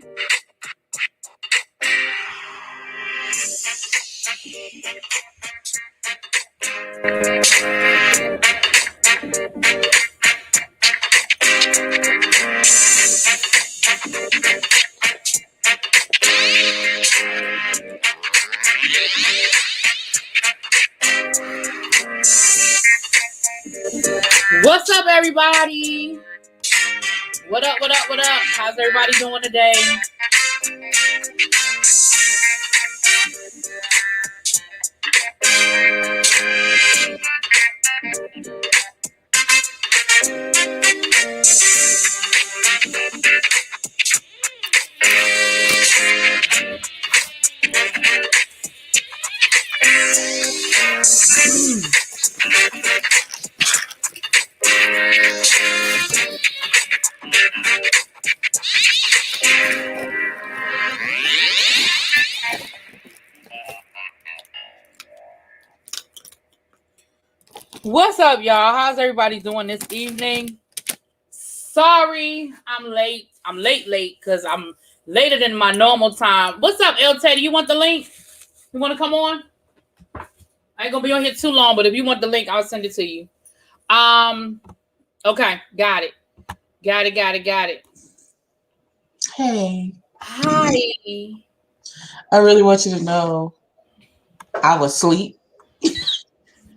What's up, everybody? What up, what up, what up? How's everybody doing today? What's up, y'all? How's everybody doing this evening? Sorry, I'm late. I'm late because I'm later than my normal time. What's up, El Teddy? You want the link? You want to come on? I ain't gonna be on here too long, but if you want the link, I'll send it to you. Okay, got it. Hey. Hi. I really want you to know I was asleep.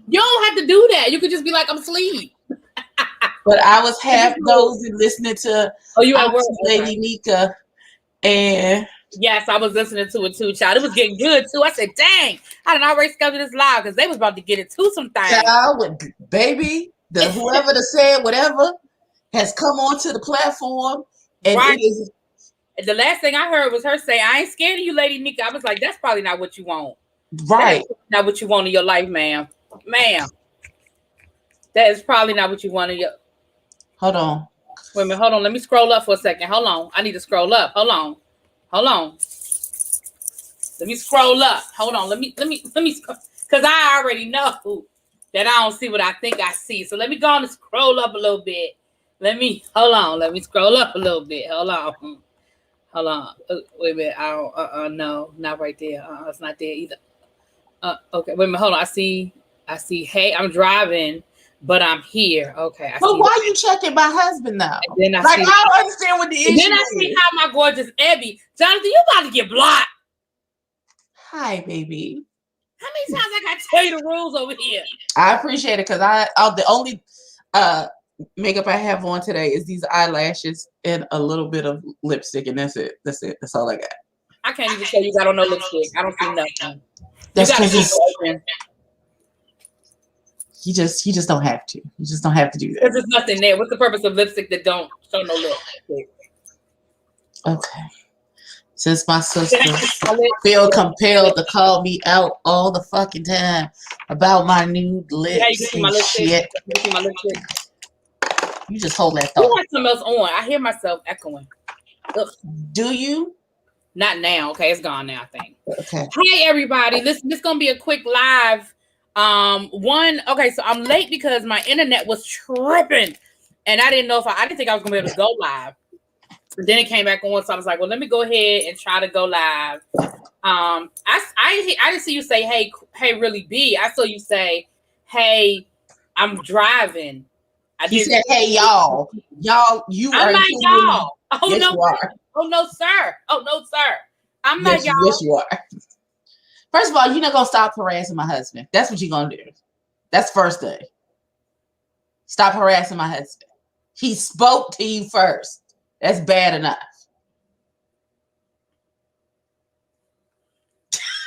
You don't have to do that. You could just be like, I'm asleep. But I was half dozing listening to you at work, Lady Nika. And yes, I was listening to it too, child. It was getting good too. I said, dang, I didn't already schedule this live because they was about to get it to some things. Child, with baby, whoever that said whatever has come onto the platform. And right. It is. The last thing I heard was her say, I ain't scared of you, Lady Nika. I was like, that's probably not what you want. Right. Not what you want in your life, ma'am. Ma'am. That is probably not what you want in your... Hold on. Wait a minute. Hold on. Let me scroll up for a second. Hold on. I need to scroll up. Hold on. Let me scroll up. Hold on. Let me because I already know that I don't see what I think I see. So let me go on and scroll up a little bit. Let me scroll up a little bit. Hold on. Wait a minute. I don't no, not right there. It's not there either. Okay. Wait a minute. Hold on. I see, hey, I'm driving, but I'm here. Okay. But why you checking my husband now? I don't understand what the issue is. Then I see how my gorgeous Abby. Jonathan, you about to get blocked. Hi, baby. How many times I got to tell you the rules over here? I appreciate it because the only makeup I have on today is these eyelashes and a little bit of lipstick, and that's it. That's all I got. I can't even tell you got on no lipstick. I don't see nothing. That's because you just don't have to. You just don't have to do that. There's nothing there. What's the purpose of lipstick that don't show no lipstick? Okay. Since my sister feel compelled to call me out all the fucking time about my new lips and shit. You see my lipstick? You just hold that thought. You have something else on. I hear myself echoing. Ugh. Do you? Not now. Okay, it's gone now, I think. Okay. Hey, everybody. This gonna be a quick live. Okay, so I'm late because my internet was tripping, and I didn't know if I didn't think I was gonna be able to go live. And then it came back on, so I was like, well, let me go ahead and try to go live. I didn't see you say, hey, Really B. I saw you say, hey, I'm driving. He said, hey, y'all, you I'm are. not y'all. Oh, yes, no, you are. Oh, no, sir. I'm not y'all. Yes, you are. First of all, you're not going to stop harassing my husband. That's what you're going to do. That's first thing. Stop harassing my husband. He spoke to you first. That's bad enough.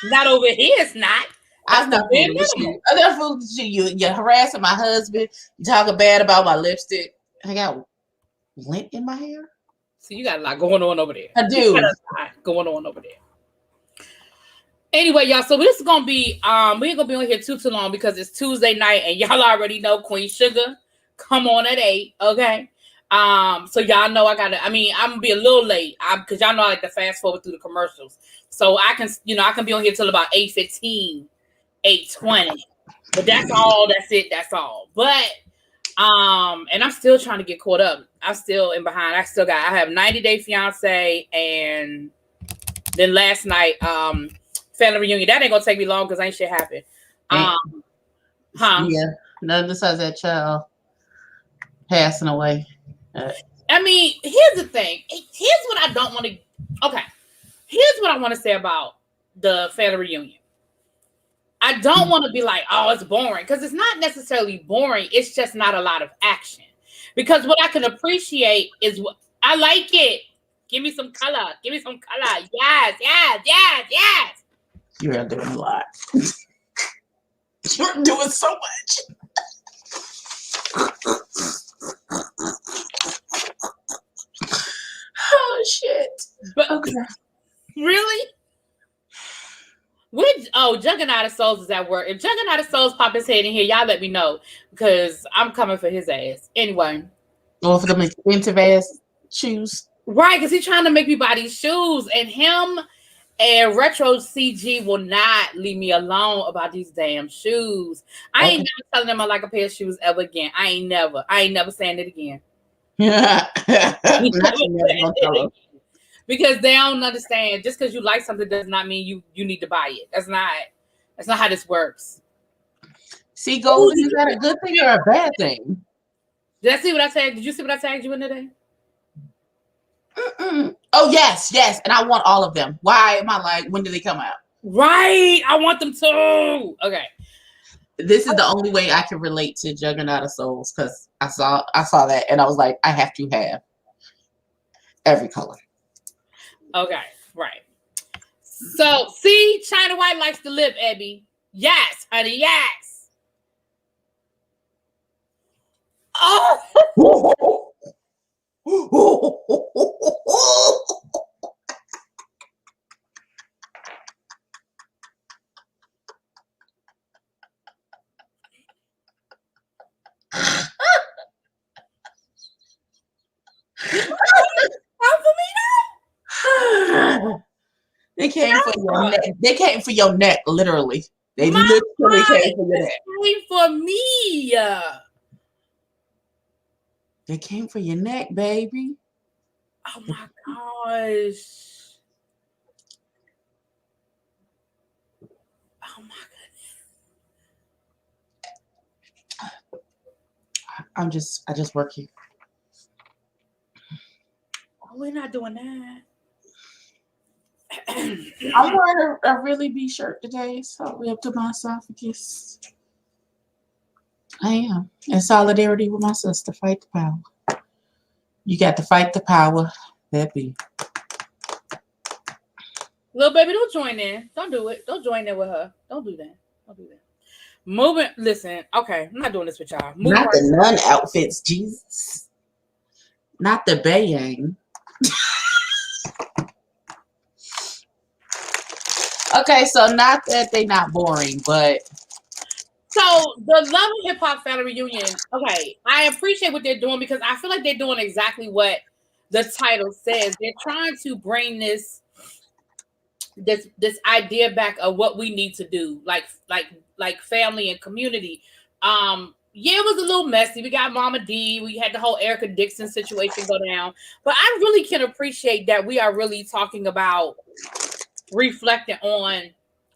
Not over here, it's not. I'm not fooling with you. I'm not fooling with you. You're harassing my husband. You're talking bad about my lipstick. I got lint in my hair. So you got a lot going on over there. I do. You got a lot going on over there. Anyway, y'all, so this is gonna be we ain't gonna be on here too long because it's Tuesday night and y'all already know Queen Sugar come on at 8. Okay. So y'all know I'm gonna be a little late because y'all know I like to fast forward through the commercials. So I can be on here till about 8:15, 8:20. But that's all. That's it. That's all. But And I'm still trying to get caught up. I'm still in behind. I have 90 Day Fiance, and then last night, family reunion. That ain't gonna take me long because ain't shit happen. Yeah, none besides that child passing away. I mean, here's the thing. Here's what I don't want to. Okay, here's what I want to say about the family reunion. I don't want to be like, oh, it's boring, because it's not necessarily boring. It's just not a lot of action. Because what I can appreciate is what I like it. Give me some color. Give me some color. Yes. You're doing a lot. You're doing so much. Oh shit. But okay. Really? Juggernaut of Souls is at work. If Juggernaut of Souls pop his head in here, y'all let me know, because I'm coming for his ass. Anyway. Well, for them expensive ass shoes. Right, because he's trying to make me buy these shoes, and him and Retro CG will not leave me alone about these damn shoes. I ain't never telling them I like a pair of shoes ever again. I ain't never saying it again. Because they don't understand. Just because you like something does not mean you need to buy it. That's not how this works. See, golden, is that a good thing or a bad thing? Did I see what I tagged? Did you see what I tagged you in today? Oh yes, and I want all of them. Why am I like, when do they come out? Right, I want them too. Okay, this is the only way I can relate to Juggernaut of Souls, because I saw that and I was like, I have to have every color. Okay, right. So, see, China White likes to live, Abby. Yes, honey, yes. Oh. They came for your neck. They came for your neck, literally. They literally came for your neck. They came for me. They came for your neck, baby. Oh my gosh. Oh my goodness. I just work here. Oh, we're not doing that. I'm wearing a Really Be shirt today, so we up to my esophagus. I am in solidarity with my sister. Fight the power. You got to fight the power that be. Little baby, don't join in. Don't do it. Don't join in with her. Don't do that. Moving. Listen. Okay, I'm not doing this with y'all. Not the nun outfits, Jesus. Not the bayang. Okay, so not that they not boring, but so the Love and Hip Hop Family Reunion. Okay, I appreciate what they're doing, because I feel like they're doing exactly what the title says. They're trying to bring this idea back of what we need to do, like family and community. Yeah, it was a little messy. We got Mama D. We had the whole Erica Dixon situation go down, but I really can appreciate that we are really talking about reflecting on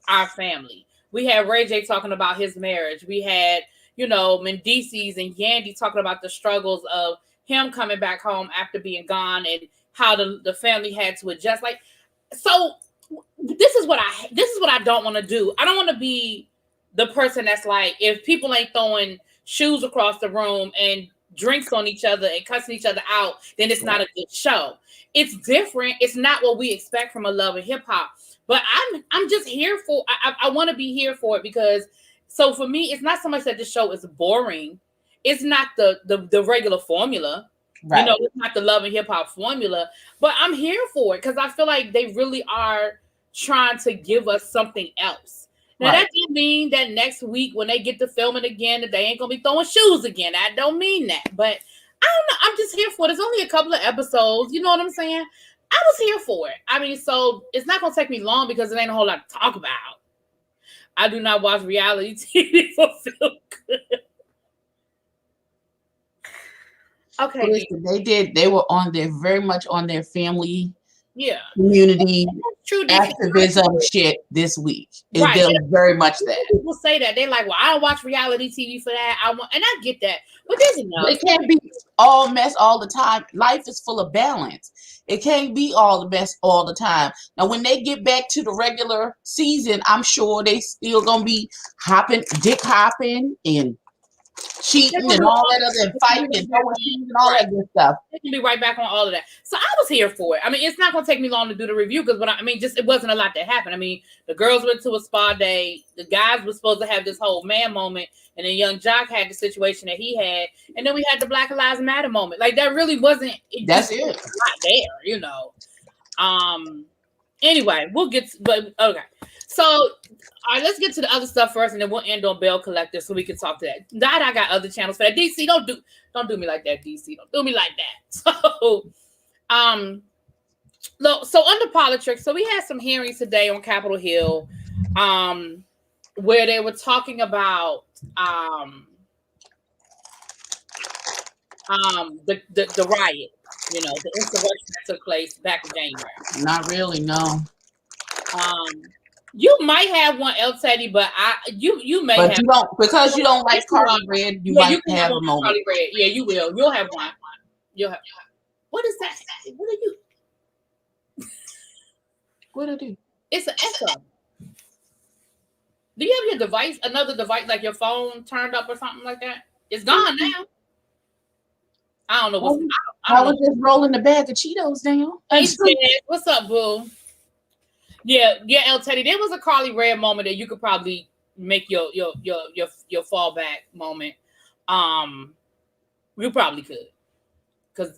our family. We had Ray J talking about his marriage. We had, Mendices and Yandy talking about the struggles of him coming back home after being gone, and how the family had to adjust. Like, so this is what I don't want to do. I don't want to be the person that's like, if people ain't throwing shoes across the room and drinks on each other and cussing each other out, then it's not a good show. It's different. It's not what we expect from a Love and Hip Hop. But I'm just here for. I want to be here for it, because so for me, it's not so much that the show is boring. It's not the regular formula. Right. It's not the Love and Hip Hop formula. But I'm here for it, because I feel like they really are trying to give us something else. Now, that doesn't mean that next week when they get to filming again, that they ain't gonna be throwing shoes again. I don't mean that. But I don't know. I'm just here for it. It's only a couple of episodes. You know what I'm saying? I was here for it. I mean, so it's not going to take me long, because it ain't a whole lot to talk about. I do not watch reality TV for feel good. Okay, Listen, they were on their very much on their family community true. activism shit this week. Right. They're very much that. People say that they're like, well, I don't watch reality TV for that. And I get that, but there's enough. It can't be all mess all the time. Life is full of balance. It can't be all the mess all the time. Now, when they get back to the regular season, I'm sure they still gonna be dick hopping and cheating and all that other fighting and all that good stuff. They can be right back on all of that. So I was here for it. I mean, it's not going to take me long to do the review because just it wasn't a lot that happened. I mean, the girls went to a spa day. The guys were supposed to have this whole man moment, and then young Jock had the situation that he had, and then we had the Black Lives Matter moment. Like that really wasn't. That's it. Not there, you know. Anyway, we'll get. But okay. So, all right, let's get to the other stuff first, and then we'll end on Belle Collective so we can talk to that. That I got other channels for that. DC, don't do me like that. DC, don't do me like that. So, look. So under politics, so we had some hearings today on Capitol Hill, where they were talking about the riot. You know, the insurrection that took place back in January. Not really, no. You might have one, El Teddy, but you may have. You don't, because you don't like Carly Red. You might have a moment. Carly Red. Yeah, you will. You'll have one. You'll have. What is that? What are you? What do I do? It's an echo. Do you have your device, another device, like your phone turned up or something like that? It's gone now. I don't know what's. I was just rolling the bag of Cheetos down. Hey, what's up, boo? Yeah, El Teddy. There was a Carly Red moment that you could probably make your fallback moment. You probably could, because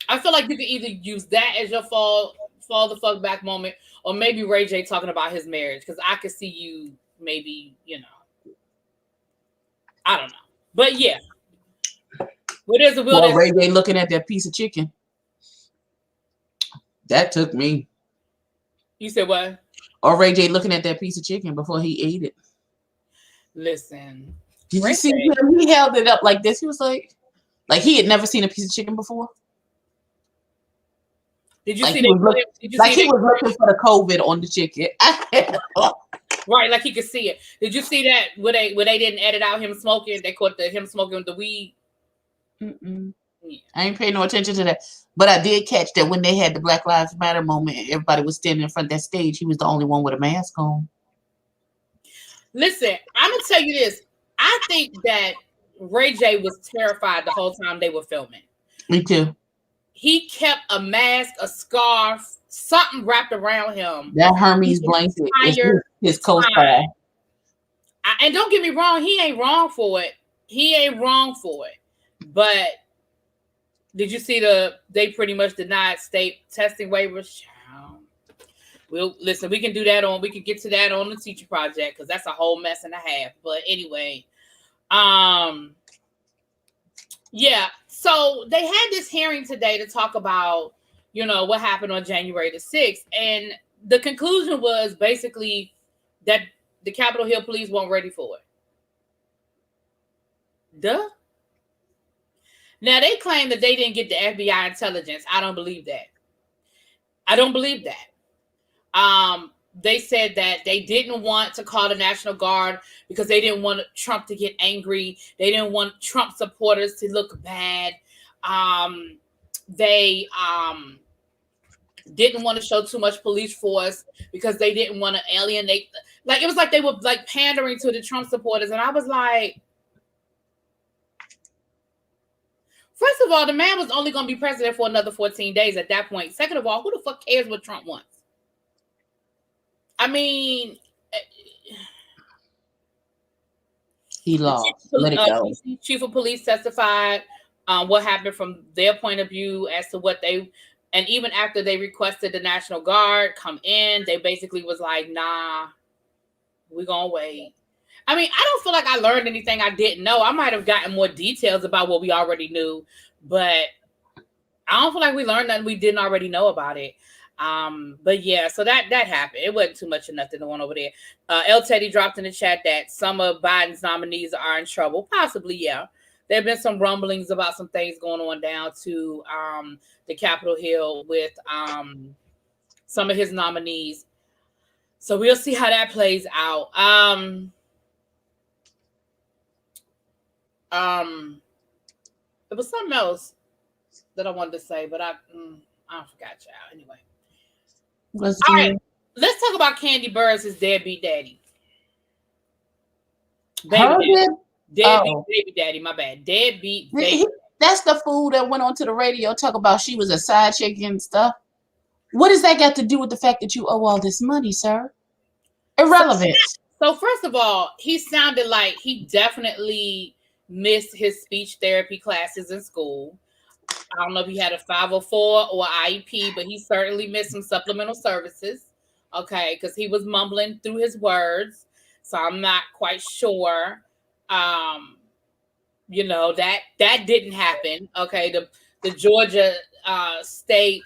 I feel like you could either use that as your fall the fuck back moment, or maybe Ray J talking about his marriage, because I could see you maybe, I don't know, but yeah. Well, there's a will. Well, Ray J looking at that piece of chicken. That took me. You said what? Or Ray J looking at that piece of chicken before he ate it. Listen. Did you see him? He held it up like this. He was like he had never seen a piece of chicken before. Did you like see he that? Was he was looking for the COVID on the chicken. Right, like he could see it. Did you see that where they didn't edit out him smoking? They caught him smoking the weed. Mm-mm. Yeah. I ain't paying no attention to that. But I did catch that when they had the Black Lives Matter moment, everybody was standing in front of that stage. He was the only one with a mask on. Listen, I'm going to tell you this. I think that Ray J was terrified the whole time they were filming. Me too. He kept a mask, a scarf, something wrapped around him. That Hermes blanket is his co-star. And don't get me wrong, he ain't wrong for it. But did you see they pretty much denied state testing waivers? Well, listen, we can get to that on the teacher project, because that's a whole mess and a half. But anyway, so they had this hearing today to talk about, what happened on January the 6th. And the conclusion was basically that the Capitol Hill police weren't ready for it. Duh. Now, they claim that they didn't get the FBI intelligence. I don't believe that. They said that they didn't want to call the National Guard because they didn't want Trump to get angry. They didn't want Trump supporters to look bad. They didn't want to show too much police force because they didn't want to alienate. Like, it was like they were like pandering to the Trump supporters. And I was like, first of all, the man was only going to be president for another 14 days at that point. Second of all, who the fuck cares what Trump wants? I mean, he lost. Let it go. Chief of police testified what happened from their point of view as to what and even after they requested the National Guard come in, they basically was like, nah, we're going to wait. I mean, I don't feel like I learned anything I didn't know. I might have gotten more details about what we already knew, but I don't feel like we learned nothing we didn't already know about it. But yeah, so that happened. It wasn't too much of nothing going over there. El Teddy dropped in the chat that some of Biden's nominees are in trouble. Possibly, yeah. there have been some rumblings about some things going on down to the Capitol Hill with some of his nominees. So we'll see how that plays out. There was something else that I wanted to say, but I forgot, y'all. Anyway. All right. Let's talk about Kandi Burruss' deadbeat daddy. Baby daddy, my bad. Deadbeat baby. That's the fool that went onto the radio talk about she was a side chick and stuff. What does that got to do with the fact that you owe all this money, sir? Irrelevant. So first of all, he sounded like he definitely missed his speech therapy classes in school. I don't know if he had a 504 or IEP, but he certainly missed some supplemental services. Okay, because he was mumbling through his words. So I'm not quite sure. You know, that didn't happen. Okay, the Georgia state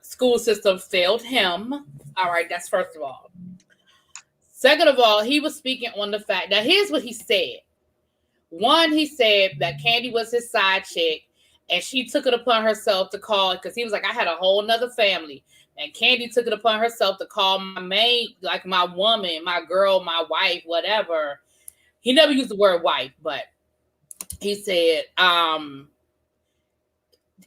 school system failed him. All right, that's first of all. Second of all, he was speaking on the fact. Now, here's what he said. One, he said that Kandi was his side chick, and she took it upon herself to call, because he was like, I had a whole nother family. And Kandi took it upon herself to call my maid, like my woman, my girl, my wife, whatever. He never used the word wife, but he said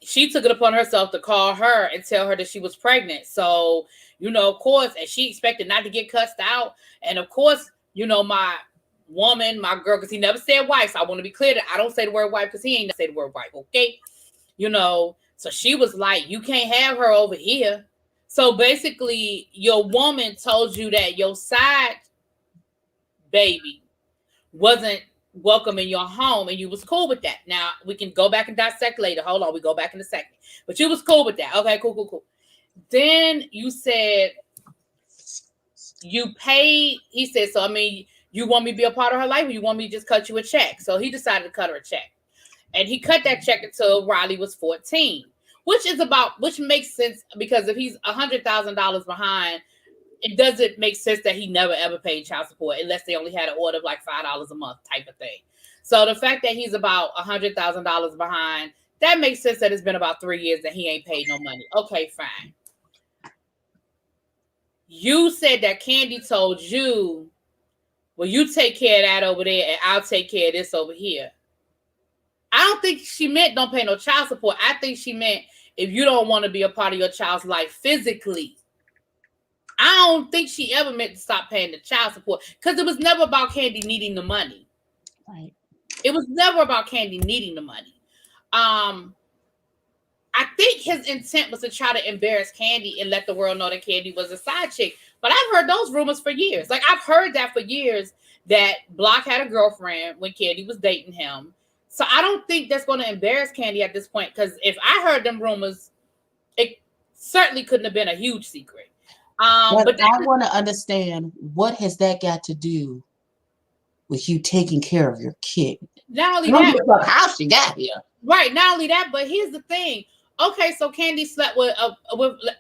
she took it upon herself to call her and tell her that she was pregnant. So, you know, of course, and she expected not to get cussed out. And of course, you know, my woman, my girl, because he never said wife. So I want to be clear that I don't say the word wife because he ain't say the word wife, okay? You know, so she was like, you can't have her over here. So basically, your woman told you that your side baby wasn't welcome in your home, and you was cool with that. Now, we can go back and dissect later. Hold on, we go back in a second. But you was cool with that. Okay, cool. Then you said you paid, he said, so I mean, you want me to be a part of her life, or you want me to just cut you a check? So he decided to cut her a check. And he cut that check until Riley was 14, which makes sense, because if he's $100,000 behind, it doesn't make sense that he never ever paid child support unless they only had an order of like $5 a month type of thing. So the fact that he's about $100,000 behind, that makes sense that it's been about 3 years that he ain't paid no money. Okay, fine. You said that Kandi told you, well, you take care of that over there and I'll take care of this over here. I don't think she meant don't pay no child support. I think she meant if you don't want to be a part of your child's life physically. I don't think she ever meant to stop paying the child support, because it was never about Kandi needing the money. Right. It was never about Kandi needing the money. I think his intent was to try to embarrass Kandi and let the world know that Kandi was a side chick. But I've heard those rumors for years. Like, I've heard that for years, that Block had a girlfriend when Kandi was dating him. So I don't think that's going to embarrass Kandi at this point, because if I heard them rumors, it certainly couldn't have been a huge secret. But I want to understand, what has that got to do with you taking care of your kid? Not only that, how she got here. Right. Not only that, but here's the thing. Okay, so Kandi slept with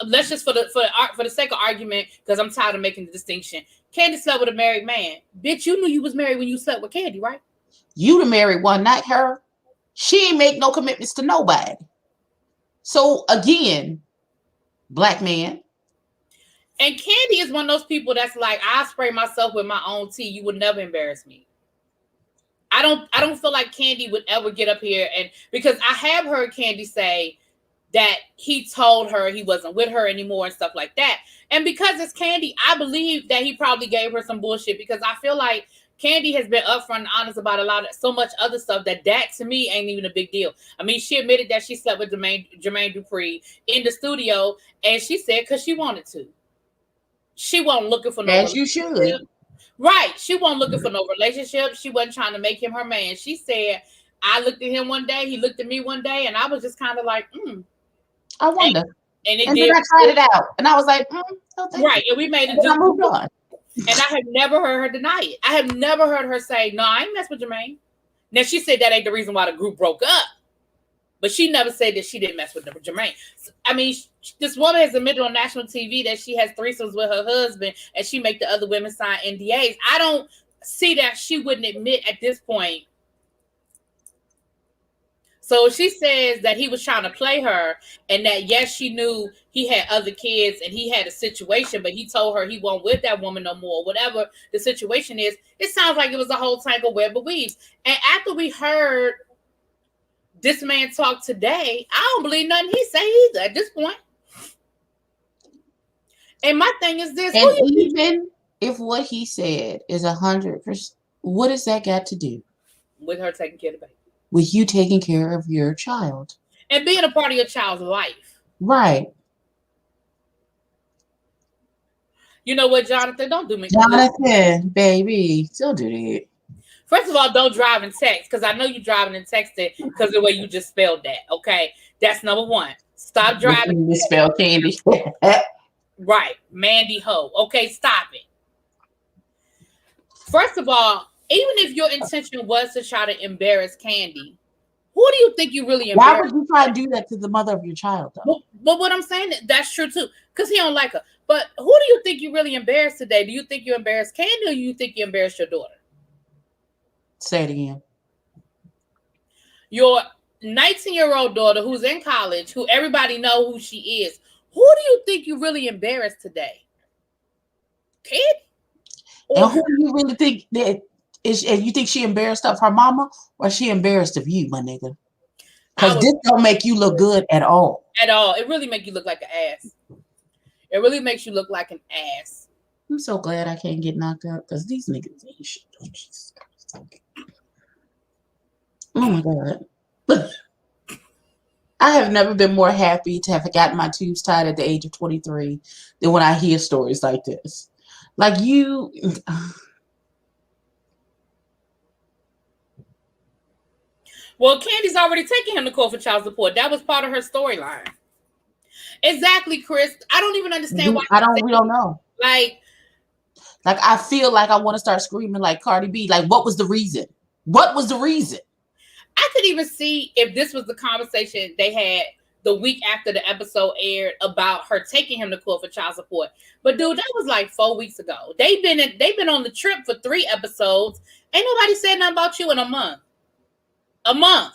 let's just for the sake of argument, because I'm tired of making the distinction. Kandi slept with a married man. Bitch, you knew you was married when you slept with Kandi, right? You the married one, not her. She ain't make no commitments to nobody. So again, black man. And Kandi is one of those people that's like, I spray myself with my own tea. You would never embarrass me. I don't feel like Kandi would ever get up here, and because I have heard Kandi say that he told her he wasn't with her anymore and stuff like that. And because it's Kandi, I believe that he probably gave her some bullshit, because I feel like Kandi has been upfront and honest about so much other stuff that to me ain't even a big deal. I mean, she admitted that she slept with Jermaine Dupri in the studio, and she said because she wanted to. She wasn't looking for no as you should. Right. She wasn't looking for no relationship. She wasn't trying to make him her man. She said, I looked at him one day, he looked at me one day, and I was just kind of like, I wonder. And then I tried it out, and I was like, no, right. And we made it. I moved on. And I have never heard her deny it. I have never heard her say, no, I ain't mess with Jermaine. Now, she said that ain't the reason why the group broke up. But she never said that she didn't mess with Jermaine. I mean, this woman has admitted on national TV that she has threesomes with her husband, and she make the other women sign NDAs. I don't see that she wouldn't admit at this point So she says that he was trying to play her, and that yes, she knew he had other kids and he had a situation, but he told her he won't with that woman no more. Whatever the situation is, it sounds like it was a whole tangled web of weaves. And after we heard this man talk today, I don't believe nothing he say either at this point. And my thing is this: and even if what he said is 100%, what does that got to do with her taking care of the baby? With you taking care of your child and being a part of your child's life, right? You know what, Jonathan? Don't do me, Jonathan, baby. Still do that. First of all, don't drive and text, because I know you're driving and texting because the way you just spelled that. Okay, that's number one. Stop driving. You spell Candy. Right, Mandy Ho. Okay, stop it. First of all, even if your intention was to try to embarrass Candy, who do you think you really embarrassed? Why would you try to do that to the mother of your child, though? But what I'm saying, that's true too, because he don't like her. But who do you think you really embarrassed today? Do you think you embarrassed Candy, or do you think you embarrassed your daughter? Say it again. Your 19-year-old daughter who's in college, who everybody know who she is. Who do you think you really embarrassed today? Kid? And who do you really think that is? And you think she embarrassed of her mama, or she embarrassed of you, my nigga? Because this don't make you look good at all. At all. It really makes you look like an ass. It really makes you look like an ass. I'm so glad I can't get knocked out because these niggas ain't shit. Oh, Jesus Christ. Oh my God. I have never been more happy to have gotten my tubes tied at the age of 23 than when I hear stories like this. Like you. Well, Candy's already taking him to court for child support. That was part of her storyline. Exactly, Chris. I don't even understand why. We don't know. Like I feel like I want to start screaming like Cardi B. Like, what was the reason? What was the reason? I could even see if this was the conversation they had the week after the episode aired about her taking him to court for child support. But dude, that was like 4 weeks ago. They've been on the trip for 3 episodes. Ain't nobody said nothing about you in a month. A month.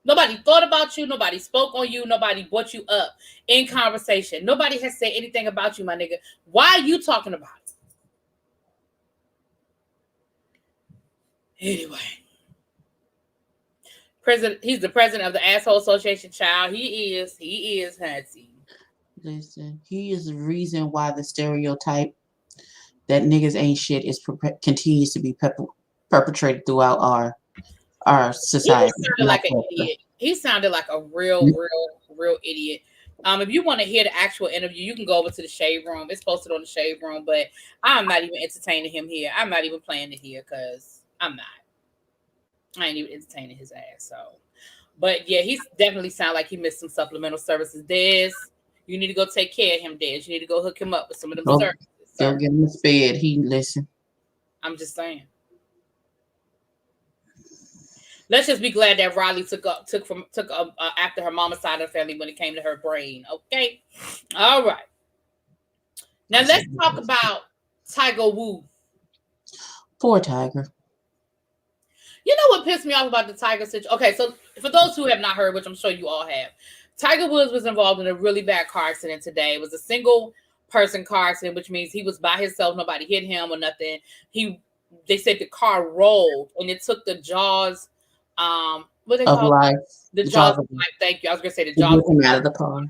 Nobody thought about you. Nobody spoke on you. Nobody brought you up in conversation. Nobody has said anything about you, my nigga. Why are you talking about it? Anyway. He's the president of the Asshole Association, child. He is, Hattie. Listen, he is the reason why the stereotype that niggas ain't shit is continues to be perpetrated throughout our society. He sounded like an idiot. He sounded like a real idiot. If you want to hear the actual interview, you can go over to the Shade Room. It's posted on the Shade Room, but I'm not even entertaining him here. I'm not even playing it here because I'm not. I ain't even entertaining his ass. So, but yeah, he definitely sound like he missed some supplemental services. Des, you need to go take care of him, Des. You need to go hook him up with some of them services. Don't get him a sped. He listen. I'm just saying. Let's just be glad that Riley took after her mama's side of the family when it came to her brain. Okay, all right. Now let's talk about Tiger Woo. Poor Tiger. You know what pissed me off about the Tiger situation? Okay, so for those who have not heard, which I'm sure you all have, Tiger Woods was involved in a really bad car accident today. It was a single person car accident, which means he was by himself. Nobody hit him or nothing. They said the car rolled and it took the jaws. What they call life. The jaws of life. Thank you. I was gonna say the jaws of out of the car. Right.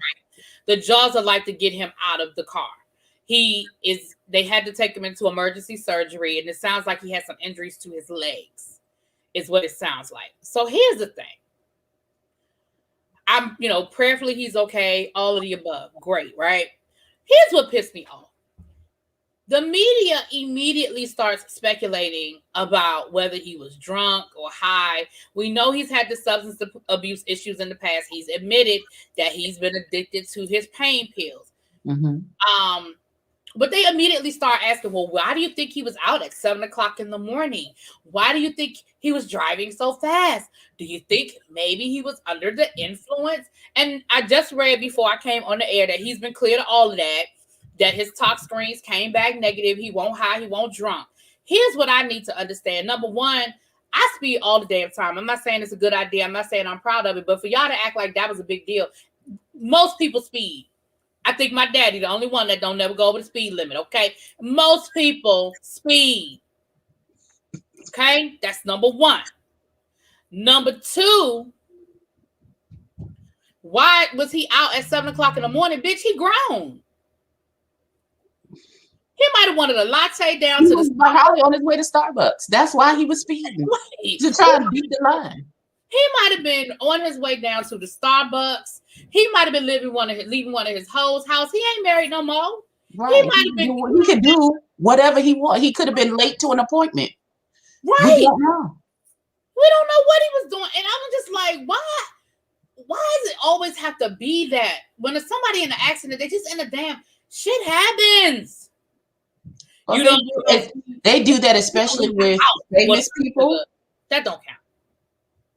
The jaws of life to get him out of the car. They had to take him into emergency surgery, and it sounds like he had some injuries to his legs. Is what it sounds like. So here's the thing. Prayerfully he's okay. All of the above. Great, right? Here's what pissed me off. The media immediately starts speculating about whether he was drunk or high. We know he's had the substance abuse issues in the past. He's admitted that he's been addicted to his pain pills. Mm-hmm. But they immediately start asking, well, why do you think he was out at 7:00 in the morning? Why do you think he was driving so fast? Do you think maybe he was under the influence? And I just read before I came on the air that he's been cleared of all of that his tox screens came back negative. He won't high, he won't drunk. Here's what I need to understand. Number one, I speed all the damn time. I'm not saying it's a good idea. I'm not saying I'm proud of it, but for y'all to act like that was a big deal, most people speed. I think my daddy, the only one that don't never go over the speed limit. Okay, most people speed. Okay, that's number one. Number two, why was he out at 7 o'clock in the morning? Bitch, he grown. He might have wanted a latte down to the probably on his way to Starbucks. That's why he was speeding. To try to beat the line. He might have been on his way down to the Starbucks. He might have been leaving one of his hoes' house. He ain't married no more. Right. He could do whatever he want. He could have been late to an appointment. Right. We don't know what he was doing. And I'm just like, why does it always have to be that? When there's somebody in an accident, they just in a damn shit happens. Well, they do that, especially with famous people. That don't count.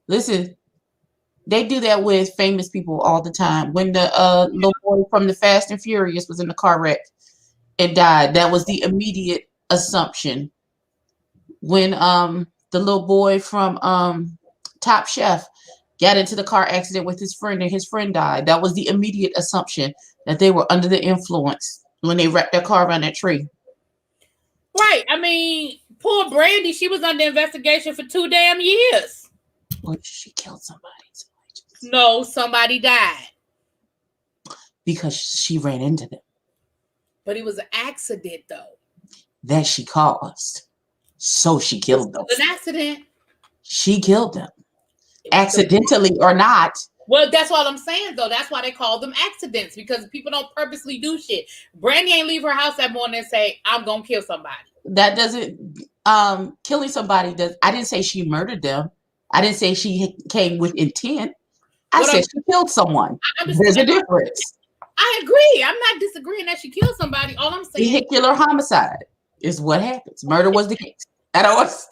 Listen, they do that with famous people all the time. When the little boy from the Fast and Furious was in the car wreck and died, that was the immediate assumption. When the little boy from Top Chef got into the car accident with his friend and his friend died, that was the immediate assumption that they were under the influence when they wrecked their car around that tree. Right. I mean, poor Brandy, she was under investigation for 2 damn years. Well, she killed somebody. No, somebody died. Because she ran into them. But it was an accident, though. That she caused. So she killed them. It was an accident. She killed them. Accidentally or not. Well, that's what I'm saying, though. That's why they call them accidents, because people don't purposely do shit. Brandy ain't leave her house that morning and say, I'm going to kill somebody. That doesn't, killing somebody does. I didn't say she murdered them. I didn't say she came with intent. I said she killed someone. There's a difference. I agree. I'm not disagreeing that she killed somebody. All I'm saying, vehicular homicide is what happens. Murder was the case. And I was.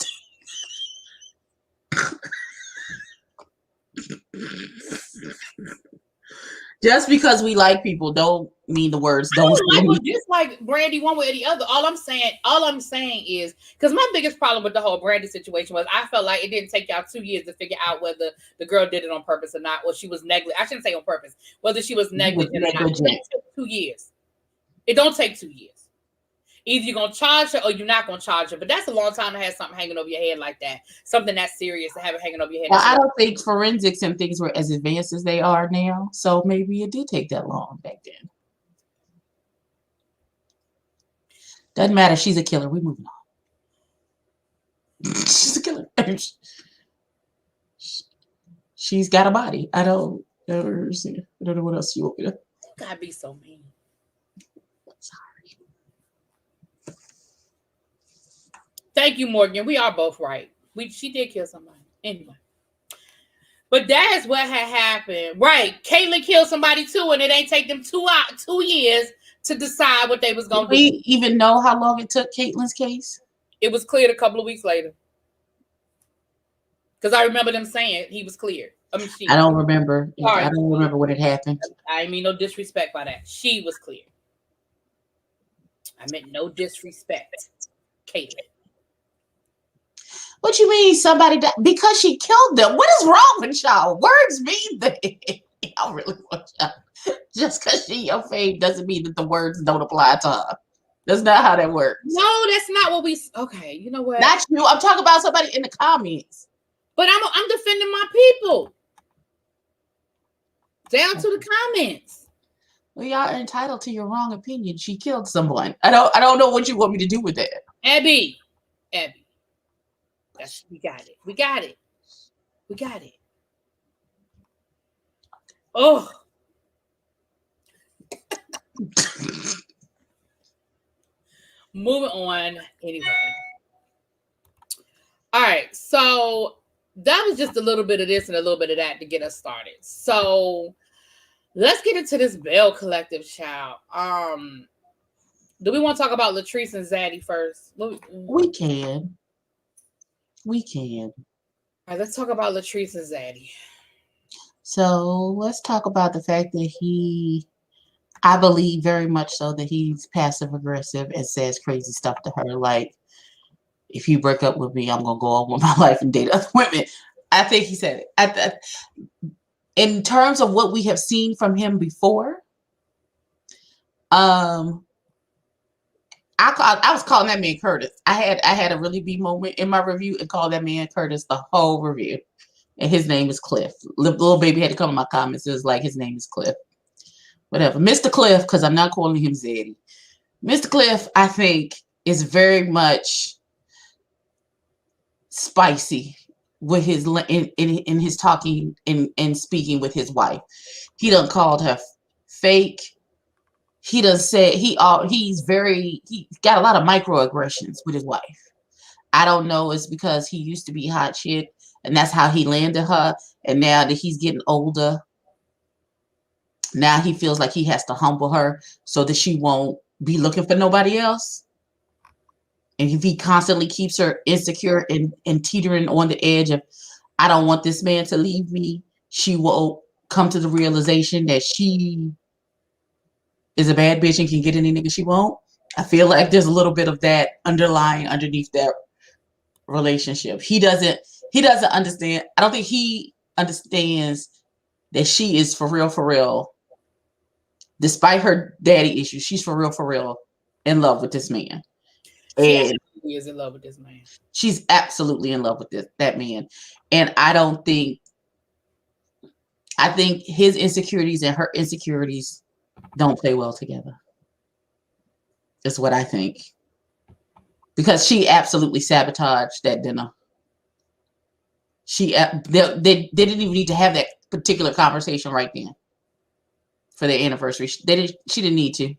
Just because we like people don't mean the words don't. Just like Brandy one way or the other. All I'm saying is, because my biggest problem with the whole Brandy situation was I felt like it didn't take y'all 2 years to figure out whether the girl did it on purpose or not, or she was negligent. I shouldn't say on purpose, whether she was negligent or not. It took 2 years. It don't take 2 years. Either you're going to charge her or you're not going to charge her. But that's a long time to have something hanging over your head like that. Something that's serious to have it hanging over your head. Well, I don't think forensics and things were as advanced as they are now. So maybe it did take that long back then. Doesn't matter. She's a killer. We're moving on. She's a killer. She's got a body. I don't know what else you want me to. You gotta be so mean. Thank you, Morgan. We are both right. She did kill somebody. Anyway. But that is what had happened. Right. Caitlyn killed somebody too, and it ain't take them 2 years to decide what they was going to do. We even know how long it took Caitlyn's case? It was cleared a couple of weeks later. Because I remember them saying he was cleared. I don't remember. Sorry. I don't remember what had happened. I mean no disrespect by that. She was cleared. I meant no disrespect. Caitlyn. What you mean somebody died? Because she killed them. What is wrong with y'all? Words mean that. Y'all really want y'all. Just because she your fave doesn't mean that the words don't apply to her. That's not how that works. No, that's not what we. Okay, you know what? Not you. I'm talking about somebody in the comments. But I'm defending my people. Down to the comments. Well, y'all are entitled to your wrong opinion. She killed someone. I don't know what you want me to do with that. Abby. We got it. Oh. Moving on. Anyway. All right. So that was just a little bit of this and a little bit of that to get us started. So let's get into this Belle Collective, child. Do we want to talk about Latrice and Zaddy first? We can. All right, let's talk about Latrice and Zaddy. So let's talk about the fact that I believe very much so that he's passive aggressive and says crazy stuff to her. Like, if you break up with me, I'm gonna go on with my life and date other women. I think he said it. In terms of what we have seen from him before, I was calling that man Curtis. I had a really big moment in my review and called that man Curtis the whole review. And his name is Cliff. Little baby had to come in my comments. It was like, his name is Cliff. Whatever. Mr. Cliff, because I'm not calling him Zeddy. Mr. Cliff, I think, is very much spicy with his in his talking and speaking with his wife. He done called her fake. He done said he got a lot of microaggressions with his wife. I don't know, it's because he used to be hot shit and that's how he landed her. And now that he's getting older, now he feels like he has to humble her so that she won't be looking for nobody else. And if he constantly keeps her insecure and teetering on the edge of, I don't want this man to leave me, she will come to the realization that she is a bad bitch and can get any nigga she won't. I feel like there's a little bit of that underlying underneath that relationship. He doesn't understand. I don't think he understands that she is for real. Despite her daddy issues, she's for real in love with this man. She is in love with this man. She's absolutely in love with that man. And I think his insecurities and her insecurities don't play well together. That's what I think. Because she absolutely sabotaged that dinner. They didn't even need to have that particular conversation right then for their anniversary. She didn't need to.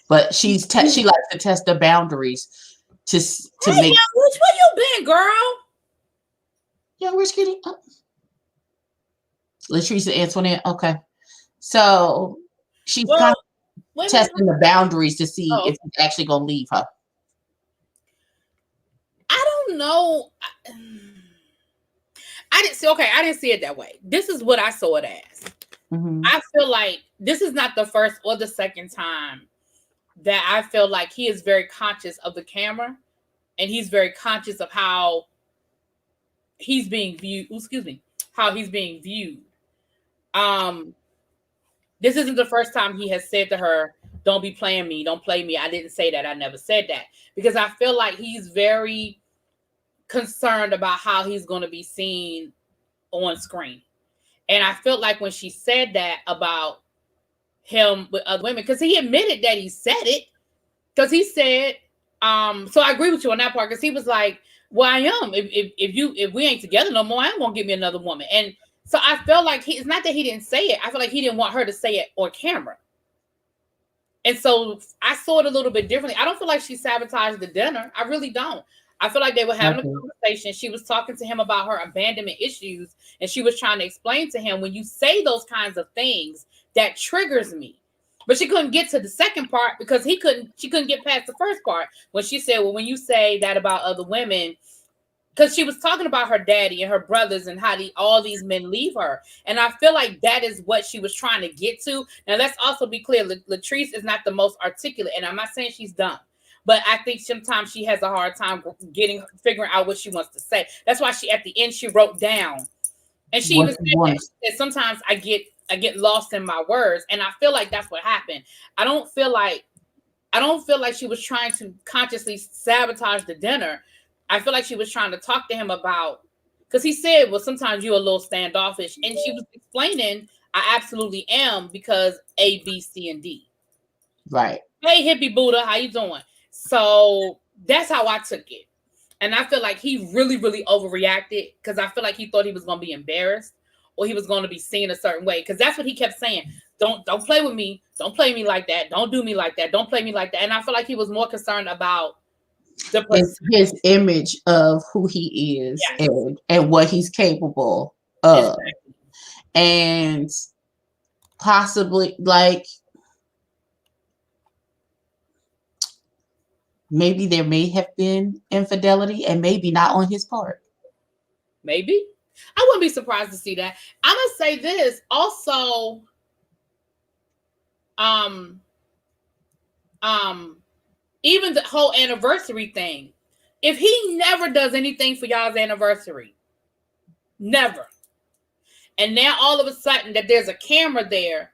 But she likes to test the boundaries to hey, make. Young Rich, where you been, girl? Young Rich getting up. Latrice Antoinette. Okay, so she's kind of testing the boundaries to see if he's actually gonna leave her. I don't know. I didn't see it that way. This is what I saw it as. Mm-hmm. I feel like this is not the first or the second time that I feel like he is very conscious of the camera and he's very conscious of how he's being viewed. How he's being viewed. This isn't the first time he has said to her, don't be playing me. Don't play me. I didn't say that. I never said that. Because I feel like he's very concerned about how he's going to be seen on screen. And I felt like when she said that about him with other women, because he admitted that he said it, because he said, so I agree with you on that part, because he was like, well, I am. If we ain't together no more, I ain't gonna get me another woman. And so I felt like it's not that he didn't say it. I feel like he didn't want her to say it on camera. And so I saw it a little bit differently. I don't feel like she sabotaged the dinner. I really don't. I feel like they were having a conversation. She was talking to him about her abandonment issues. And she was trying to explain to him, when you say those kinds of things, that triggers me. But she couldn't get to the second part because she couldn't get past the first part. When she said, well, when you say that about other women, because she was talking about her daddy and her brothers and how all these men leave her. And I feel like that is what she was trying to get to. Now, let's also be clear. Latrice is not the most articulate, and I'm not saying she's dumb, but I think sometimes she has a hard time figuring out what she wants to say. That's why at the end, she wrote down. And she even said, sometimes I get lost in my words. And I feel like that's what happened. I don't feel like she was trying to consciously sabotage the dinner. I feel like she was trying to talk to him about, because he said, well, sometimes you're a little standoffish. And she was explaining, I absolutely am, because A, B, C, and D. Right. Hey, hippie Buddha, how you doing? So that's how I took it. And I feel like he really, really overreacted, because I feel like he thought he was going to be embarrassed or he was going to be seen a certain way. Because that's what he kept saying. Don't play with me. Don't play me like that. Don't do me like that. Don't play me like that. And I feel like he was more concerned about his image of who he is, yes, and what he's capable of. Exactly. And possibly, like, maybe there may have been infidelity and maybe not on his part. Maybe. I wouldn't be surprised to see that. I'm going to say this also. even the whole anniversary thing. If he never does anything for y'all's anniversary, never, and now all of a sudden that there's a camera there,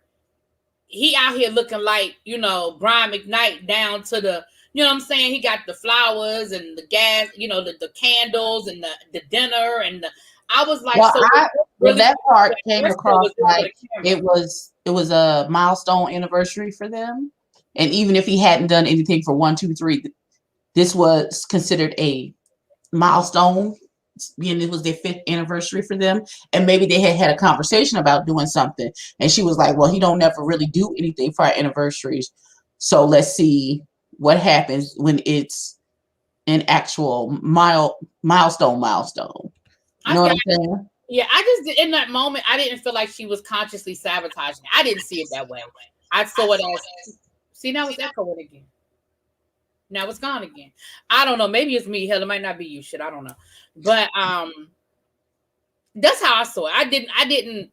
he out here looking like, Brian McKnight down to the, you know what I'm saying? He got the flowers and the gas, the candles and the dinner and I was like, that part came across like it was a milestone anniversary for them. And even if he hadn't done anything for 1, 2, 3, this was considered a milestone. And it was their 5th anniversary for them. And maybe they had a conversation about doing something. And she was like, well, he don't never really do anything for our anniversaries. So let's see what happens when it's an actual milestone. You know what I'm saying? Yeah, I just, in that moment, I didn't feel like she was consciously sabotaging. I didn't see it that way. I saw it as, see, now it's echoing again. Now it's gone again. I don't know. Maybe it's me. Hell, it might not be you. Shit, I don't know. But that's how I saw it.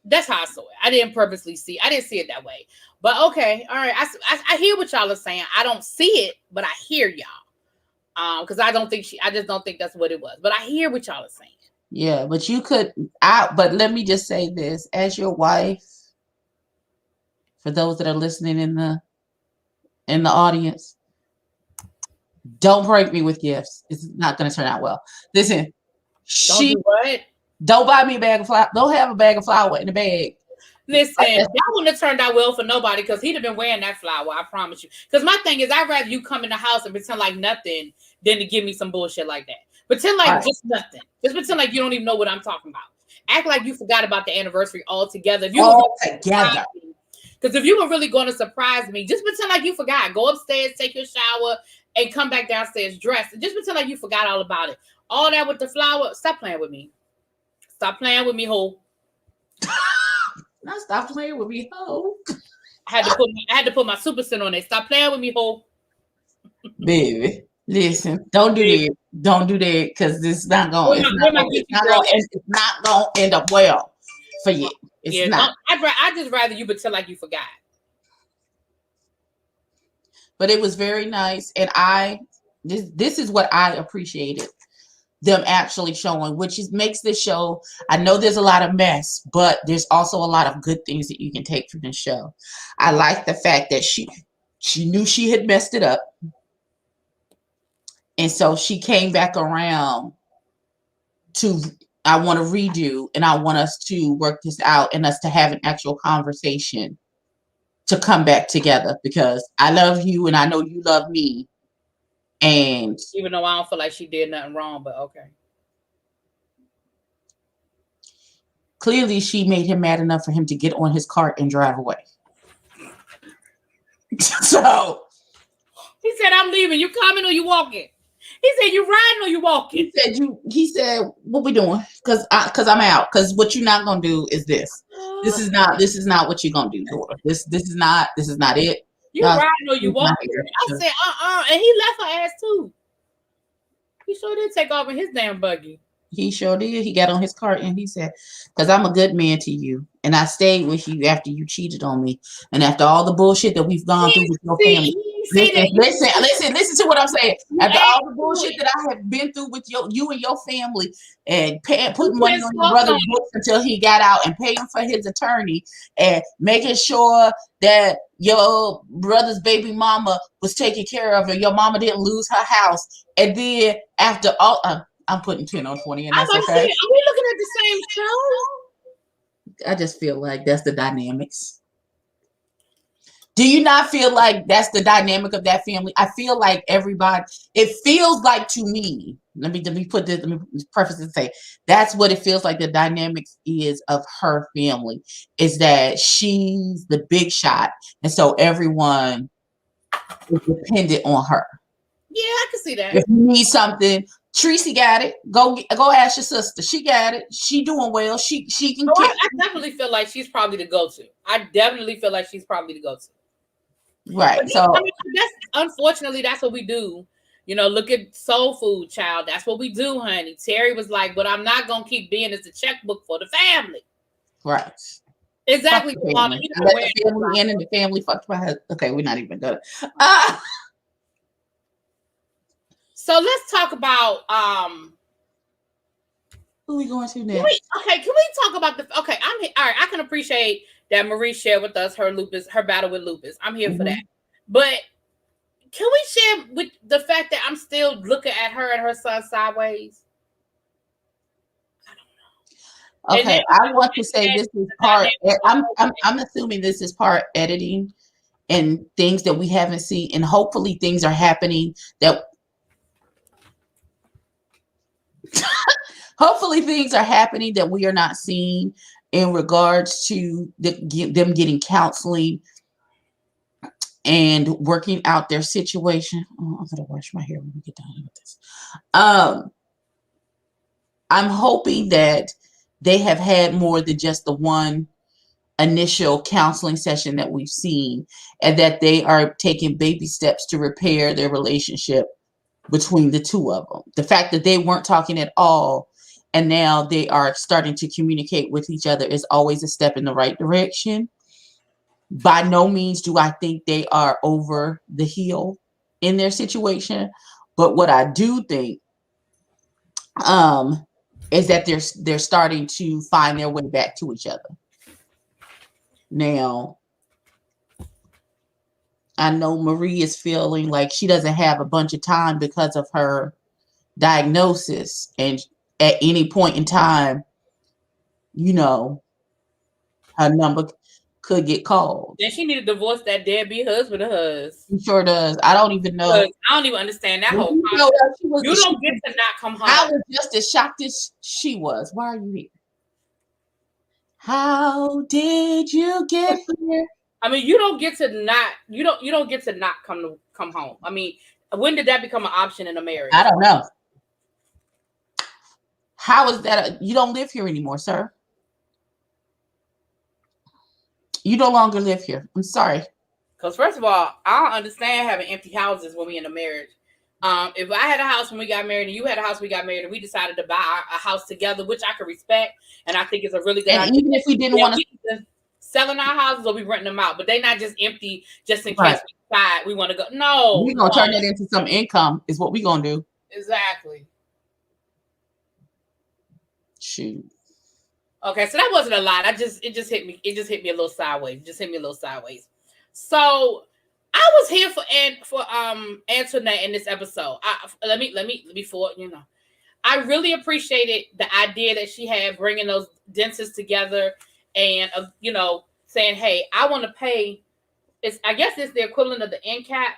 That's how I saw it. I didn't purposely see. I didn't see it that way. But okay, all right. I hear what y'all are saying. I don't see it, but I hear y'all. Because I just don't think that's what it was. But I hear what y'all are saying. Yeah, but but let me just say this. As your wife, for those that are listening in the audience, don't break me with gifts. It's not going to turn out well. Listen, don't buy me a bag of flour. Don't have a bag of flour in the bag. Listen, that wouldn't have turned out well for nobody because he'd have been wearing that flour. I promise you. Because my thing is, I'd rather you come in the house and pretend like nothing than to give me some bullshit like that. Pretend like just nothing. Just pretend like you don't even know what I'm talking about. Act like you forgot about the anniversary altogether. Because if you were really going to surprise me, just pretend like you forgot. Go upstairs, take your shower, and come back downstairs dressed. And just pretend like you forgot all about it. All that with the flower. Stop playing with me. Stop playing with me, ho. No, stop playing with me, ho. I had to put my super scent on it. Stop playing with me, ho. Baby, listen, don't do that. Don't do that because it's not going to end up well for you. It's not. I'd just rather you pretend like you forgot. But it was very nice, and this is what I appreciated them actually showing, which makes this show. I know there's a lot of mess, but there's also a lot of good things that you can take from this show. I like the fact that she knew she had messed it up, and so she came back around to, I want to redo, and I want us to work this out and us to have an actual conversation to come back together because I love you and I know you love me. And even though I don't feel like she did nothing wrong, but okay. Clearly she made him mad enough for him to get on his cart and drive away. So he said, I'm leaving. You coming or you walking? He said, you riding or you walking? He said, what we doing? Cause I'm out. Cause what you're not gonna do is this. This is not what you're gonna do, daughter. This is not it. You riding or you walking? I said, and he left her ass too. He sure did take off in his damn buggy. He sure did. He got on his cart and he said, because I'm a good man to you. And I stayed with you after you cheated on me. And after all the bullshit that we've gone through with your family. Listen to what I'm saying. After all the bullshit that I have been through with you and your family and putting money on your brother's books until he got out and paying for his attorney and making sure that your brother's baby mama was taken care of and your mama didn't lose her house. And then after all, I'm putting 10 on 20 and that's okay. Are we looking at the same show? I just feel like that's the dynamics. Do you not feel like that's the dynamic of that family? I feel like everybody, it feels like to me, let me preface this and say, that's what it feels like the dynamics is of her family, is that she's the big shot. And so everyone is dependent on her. Yeah, I can see that. If you need something, Tracy got it. Go ask your sister. She got it. She doing well. She can. I definitely feel like she's probably the go-to. Right. But so unfortunately that's what we do. Look at Soul Food, child. That's what we do, honey. Terry was like, but I'm not gonna keep being as the checkbook for the family. Right. Exactly. The family and the family fucked my husband. Okay, we're not even gonna. So let's talk about who we going to next? Can we talk about all right, I can appreciate that Marie shared with us her battle with lupus. I'm here for that. But can we share with the fact that I'm still looking at her and her son sideways? I don't know. Okay, I want to say this is part. I'm assuming this is part editing and things that we haven't seen, and hopefully things are happening that. Hopefully things are happening that we are not seeing in regards to them getting counseling and working out their situation. Oh, I'm gonna wash my hair when we get done with this. I'm hoping that they have had more than just the one initial counseling session that we've seen, and that they are taking baby steps to repair their relationship between the two of them. The fact that they weren't talking at all and now they are starting to communicate with each other is always a step in the right direction. By no means do I think they are over the hill in their situation, but what I do think is that they're starting to find their way back to each other. Now, I know Marie is feeling like she doesn't have a bunch of time because of her diagnosis, and at any point in time, her number could get called. Then she need to divorce that deadbeat husband of hers. She sure does. I don't even know. I don't even understand that whole concept. You don't get to not come home. I was just as shocked as she was. Why are you here? How did you get here? I mean, you don't get to not come home. I mean, when did that become an option in a marriage? I don't know. How is that? You don't live here anymore, sir. You no longer live here. I'm sorry. Because first of all, I don't understand having empty houses when we in a marriage. If I had a house when we got married and you had a house when we got married and we decided to buy a house together, which I could respect, and I think it's a really good idea. Even if we didn't want to selling our houses or we renting them out, but they not just empty just in case we decide we want to go. No. We're going to turn that into some income is what we're going to do. Exactly. Shoot. Okay, so that wasn't a lot. It just hit me. It just hit me a little sideways. So I was here for Antoinette in this episode. Let me before I really appreciated the idea that she had bringing those dentists together and saying, hey, I want to pay. I guess it's the equivalent of the NCAP.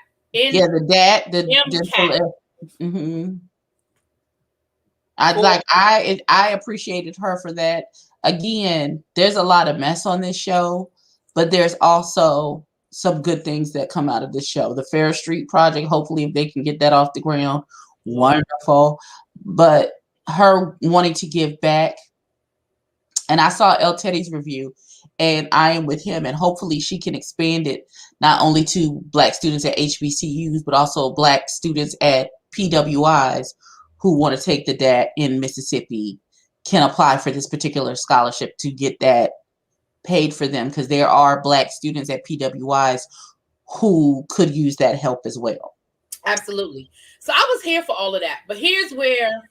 Mm-hmm. I appreciated her for that. Again, there's a lot of mess on this show, but there's also some good things that come out of this show. The Fair Street Project, hopefully if they can get that off the ground, wonderful. But her wanting to give back, and I saw El Teddy's review, and I am with him, and hopefully she can expand it not only to Black students at HBCUs, but also Black students at PWIs who want to take the DAT in Mississippi can apply for this particular scholarship to get that paid for them, because there are Black students at PWIs who could use that help as well. Absolutely. So I was here for all of that, but here's where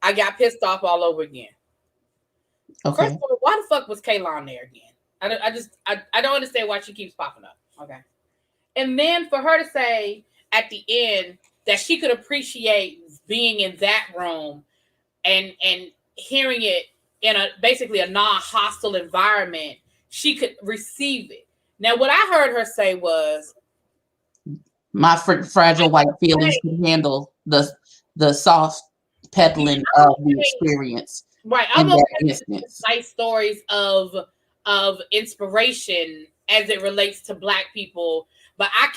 I got pissed off all over again. Okay. First of all, why the fuck was Kaylon there again? I don't understand why she keeps popping up. Okay. And then for her to say at the end that she could appreciate being in that room and hearing it in basically a non-hostile environment, she could receive it. Now, what I heard her say was, my fragile white feelings can handle the soft peddling of the experience. Right. I'm going to nice stories of inspiration as it relates to Black people, but I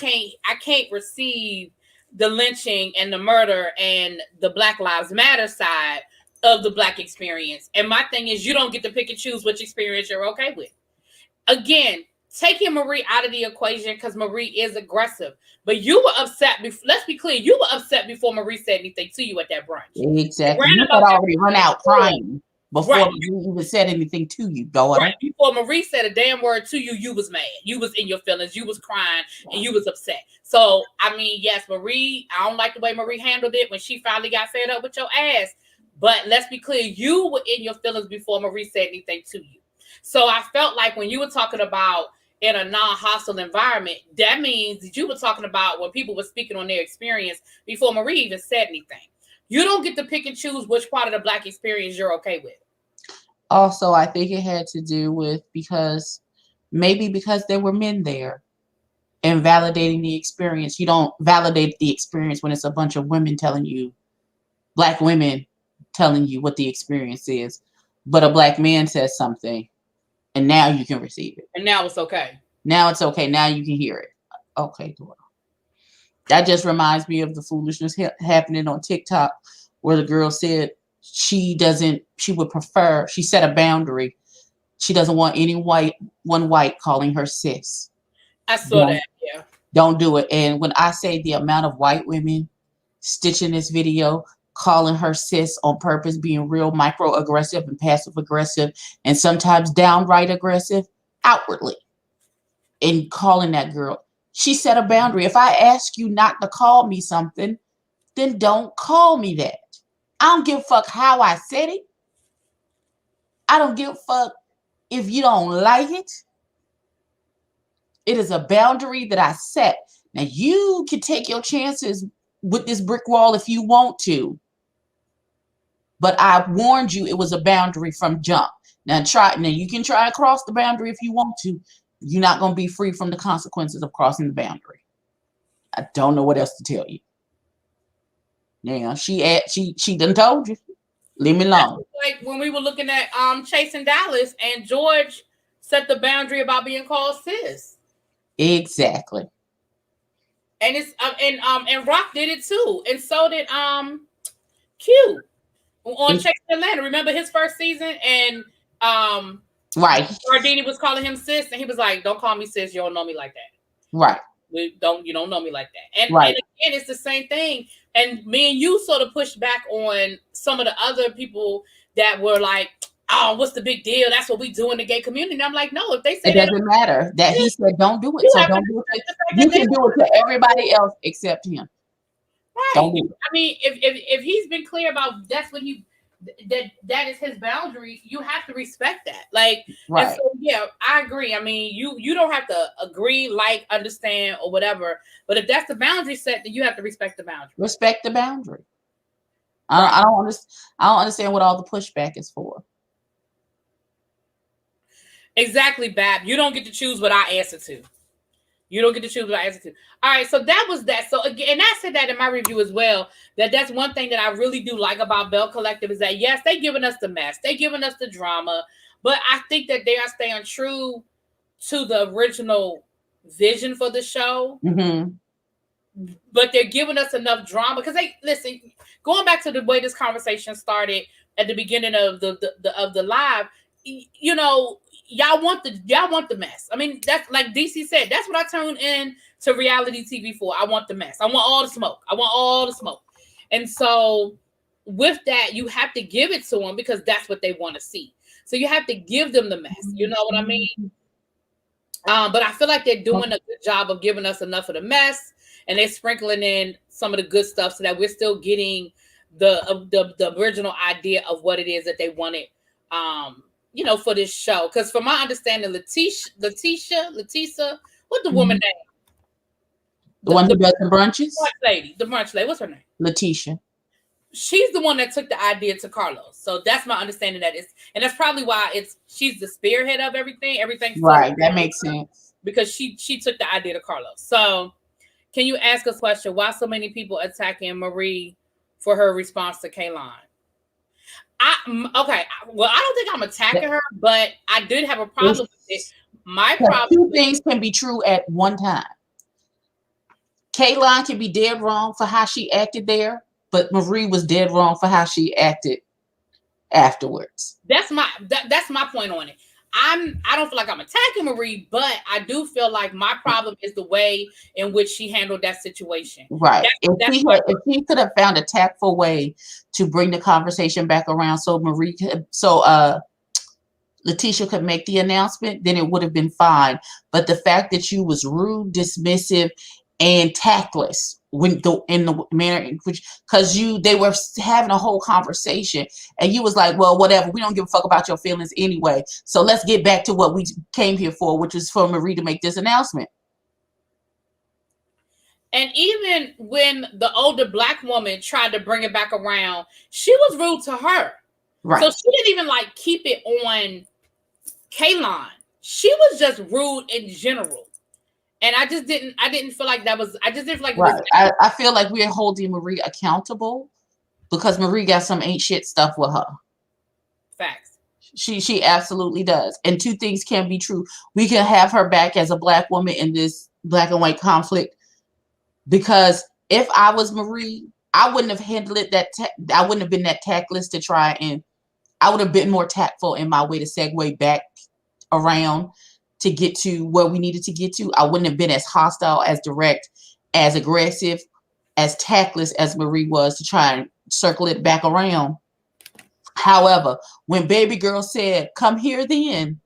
can't receive the lynching and the murder and the Black Lives Matter side of the Black experience. And my thing is, you don't get to pick and choose which experience you're okay with. Again, taking Marie out of the equation because Marie is aggressive. But you were upset. Let's be clear. You were upset before Marie said anything to you at that brunch. Exactly. You had already run out crying. before Marie even said anything to you, daughter. Right. Before Marie said a damn word to you, you was mad. You was in your feelings. You was crying and you was upset. So, I mean, yes, Marie, I don't like the way Marie handled it when she finally got fed up with your ass. But let's be clear, you were in your feelings before Marie said anything to you. So I felt like when you were talking about in a non-hostile environment, that means that you were talking about when people were speaking on their experience before Marie even said anything. You don't get to pick and choose which part of the Black experience you're okay with. Also, I think it had to do with because there were men there and validating the experience. You don't validate the experience when it's a bunch of women telling you, Black women telling you what the experience is, but a Black man says something and now you can receive it. And now it's okay. Now it's okay. Now you can hear it. Okay, daughter. That just reminds me of the foolishness happening on TikTok where the girl said she would prefer, she set a boundary. She doesn't want one white calling her sis. I saw that, yeah. Don't do it. And when I say the amount of white women stitching this video, calling her sis on purpose, being real microaggressive and passive aggressive, and sometimes downright aggressive outwardly, and calling that girl, she set a boundary. If I ask you not to call me something, then don't call me that. I don't give a fuck how I said it. I don't give a fuck if you don't like it. It is a boundary that I set. Now you can take your chances with this brick wall if you want to. But I warned you it was a boundary from jump. Now you can try to cross the boundary if you want to. You're not going to be free from the consequences of crossing the boundary. I don't know what else to tell you. Now she done told you. Leave me alone. Like when we were looking at Chasing Dallas and George set the boundary about being called sis. Exactly. And it's and Rock did it too, and so did Q on Chasing Atlanta. Remember his first season, and right. Gardini was calling him sis, and he was like, "Don't call me sis. You don't know me like that." Right. You don't know me like that. And, right. And again, it's the same thing. And me and you sort of pushed back on some of the other people that were like, "Oh, what's the big deal? That's what we do in the gay community." And I'm like, no, if they say it doesn't matter that he said don't do it, so don't do it. You can do it to everybody else except him. Right. Don't do it. I mean, if he's been clear about that's what that is his boundary, you have to respect that. Like, right. And so, yeah, I agree. I mean, you don't have to agree, like, understand, or whatever. But if that's the boundary set, then you have to respect the boundary. Respect the boundary. I don't understand what all the pushback is for. Exactly, Bab. You don't get to choose what I answer to. You don't get to choose what I answer to. All right, so that was that. So again, and I said that in my review as well, that's one thing that I really do like about Belle Collective is that, yes, they're giving us the mess. They're giving us the drama. But I think that they are staying true to the original vision for the show. Mm-hmm. But they're giving us enough drama. Because listen, going back to the way this conversation started at the beginning of the live, you know, y'all want the mess. I mean, that's like DC said, that's what I tune in to reality TV for. I want the mess. I want all the smoke. And so with that, you have to give it to them because that's what they want to see. So you have to give them the mess. You know what I mean? But I feel like they're doing a good job of giving us enough of the mess, and they're sprinkling in some of the good stuff so that we're still getting the original idea of what it is that they wanted. You know, for this show. Because from my understanding, Letisa, what's the woman name? The one who does the brunches? The brunch lady. What's her name? Letitia. She's the one that took the idea to Carlos. So that's my understanding and that's probably why she's the spearhead of everything. Everything. Right. That makes sense. Because she took the idea to Carlos. So can you ask us a question? Why so many people attacking Marie for her response to Kaylon? Okay. Well, I don't think I'm attacking her, but I did have a problem with it. My problem. Two things can be true at one time. Kaylon can be dead wrong for how she acted there, but Marie was dead wrong for how she acted afterwards. That's my point on it. I don't feel like I'm attacking Marie, but I do feel like my problem is the way in which she handled that situation. Right. That's If he could have found a tactful way to bring the conversation back around so Letitia could make the announcement, then it would have been fine. But the fact that you was rude, dismissive, and tactless in the manner in which, because they were having a whole conversation and you was like, well, whatever, we don't give a fuck about your feelings anyway, so let's get back to what we came here for, which was for Marie to make this announcement. And even when the older Black woman tried to bring it back around, she was rude to her. Right. So she didn't even like keep it on Kaylon. She was just rude in general. And I didn't feel like that was, I just didn't feel like right. I feel like we're holding Marie accountable because Marie got some ain't shit stuff with her. Facts. She absolutely does. And two things can be true. We can have her back as a Black woman in this Black and white conflict, because if I was Marie, I wouldn't have handled it I wouldn't have been that tactless to try, and I would have been more tactful in my way to segue back around to get to where we needed to get to. I wouldn't have been as hostile, as direct, as aggressive, as tactless as Marie was to try and circle it back around. However, when baby girl said, come here then,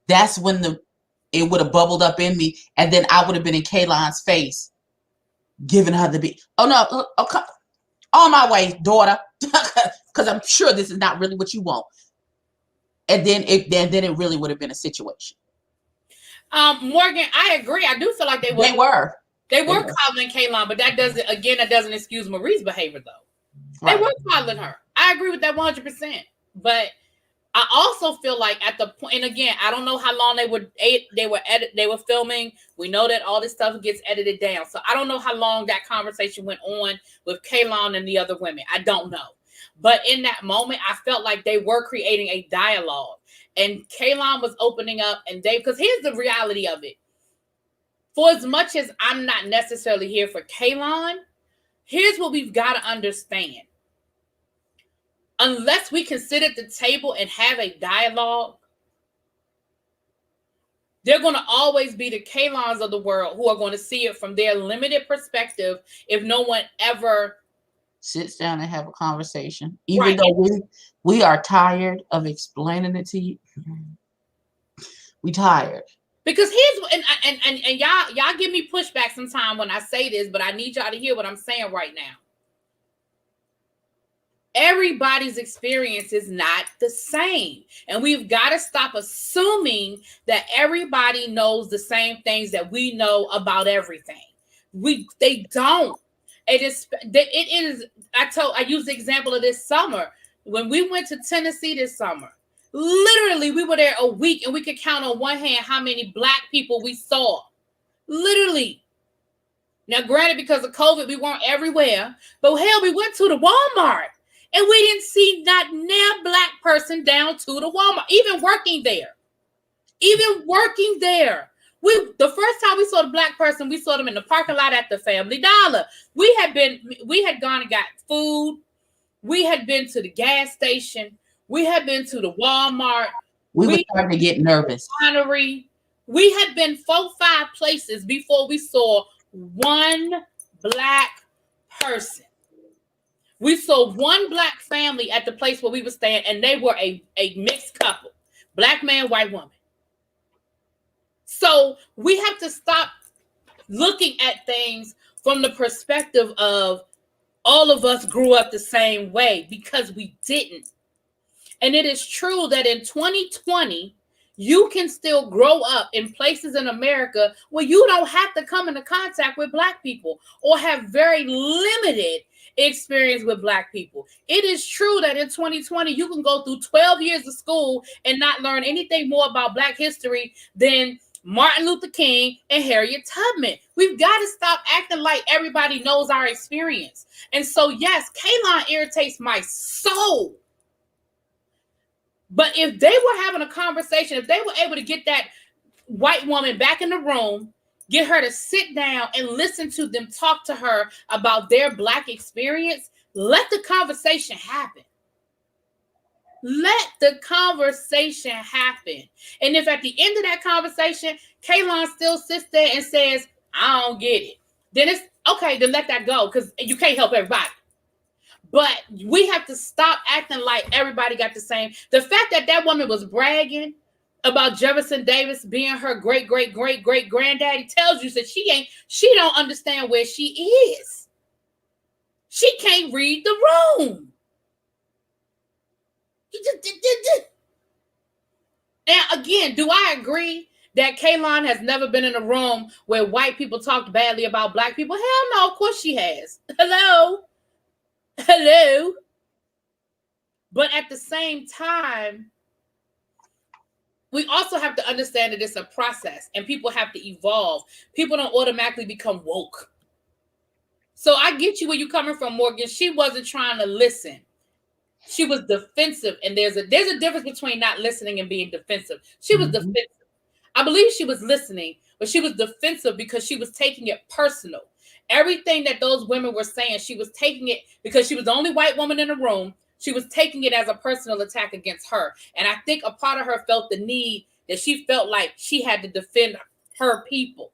that's when it would have bubbled up in me, and then I would have been in Kaylon's face, giving her the beat. Oh no, come on my way, daughter, because I'm sure this is not really what you want. And then it really would have been a situation. Morgan, I agree. I do feel like they were coddling Kaylon, but that doesn't excuse Marie's behavior though. Right. They were coddling her. I agree with that 100%. But I also feel like at the point, and again, I don't know how long they were filming. We know that all this stuff gets edited down, so I don't know how long that conversation went on with Kaylon and the other women. I don't know. But in that moment, I felt like they were creating a dialogue. And Kaylon was opening up, and because here's the reality of it. For as much as I'm not necessarily here for Kaylon, here's what we've got to understand. Unless we can sit at the table and have a dialogue, they're going to always be the Kaylons of the world who are going to see it from their limited perspective if no one ever sits down and have a conversation. Even though we are tired of explaining it to you. We tired. Because here's and y'all give me pushback sometime when I say this, but I need y'all to hear what I'm saying right now. Everybody's experience is not the same. And we've got to stop assuming that everybody knows the same things that we know about everything. They don't. It is. I used the example of this summer. When we went to Tennessee this summer, literally we were there a week and we could count on one hand how many Black people we saw. Literally. Now, granted, because of COVID, we weren't everywhere, but hell, we went to the Walmart and we didn't see not a Black person down to the Walmart, even working there. The first time we saw the Black person, we saw them in the parking lot at the Family Dollar. We had gone and got food. We had been to the gas station. We had been to the Walmart. We were starting to get nervous. We had been 4-5 places before we saw one Black person. We saw one Black family at the place where we were staying, and they were a mixed couple. Black man, white woman. So we have to stop looking at things from the perspective of all of us grew up the same way, because we didn't. And it is true that in 2020, you can still grow up in places in America where you don't have to come into contact with Black people or have very limited experience with Black people. It is true that in 2020, you can go through 12 years of school and not learn anything more about Black history than Martin Luther King and Harriet Tubman. We've got to stop acting like everybody knows our experience. And so, yes, Kaylon irritates my soul. But if they were having a conversation, if they were able to get that white woman back in the room, get her to sit down and listen to them talk to her about their Black experience, let the conversation happen. Let the conversation happen. And if at the end of that conversation, Kaylon still sits there and says, I don't get it, then it's okay, then let that go, because you can't help everybody. But we have to stop acting like everybody got the same. The fact that that woman was bragging about Jefferson Davis being her great, great, great, great granddaddy tells you that she don't understand where she is. She can't read the room. And again, do I agree that Kaylon has never been in a room where white people talked badly about black people? Hell no, of course she has. Hello. But at the same time, we also have to understand that it's a process and people have to evolve. People don't automatically become woke. So I get you where you're coming from, Morgan. She wasn't trying to listen. She was defensive, and there's a difference between not listening and being defensive. She was defensive. I believe she was listening, but she was defensive because she was taking it personal. Everything that those women were saying, she was taking it because she was the only white woman in the room. She was taking it as a personal attack against her. And I think a part of her felt the need that she felt like she had to defend her people.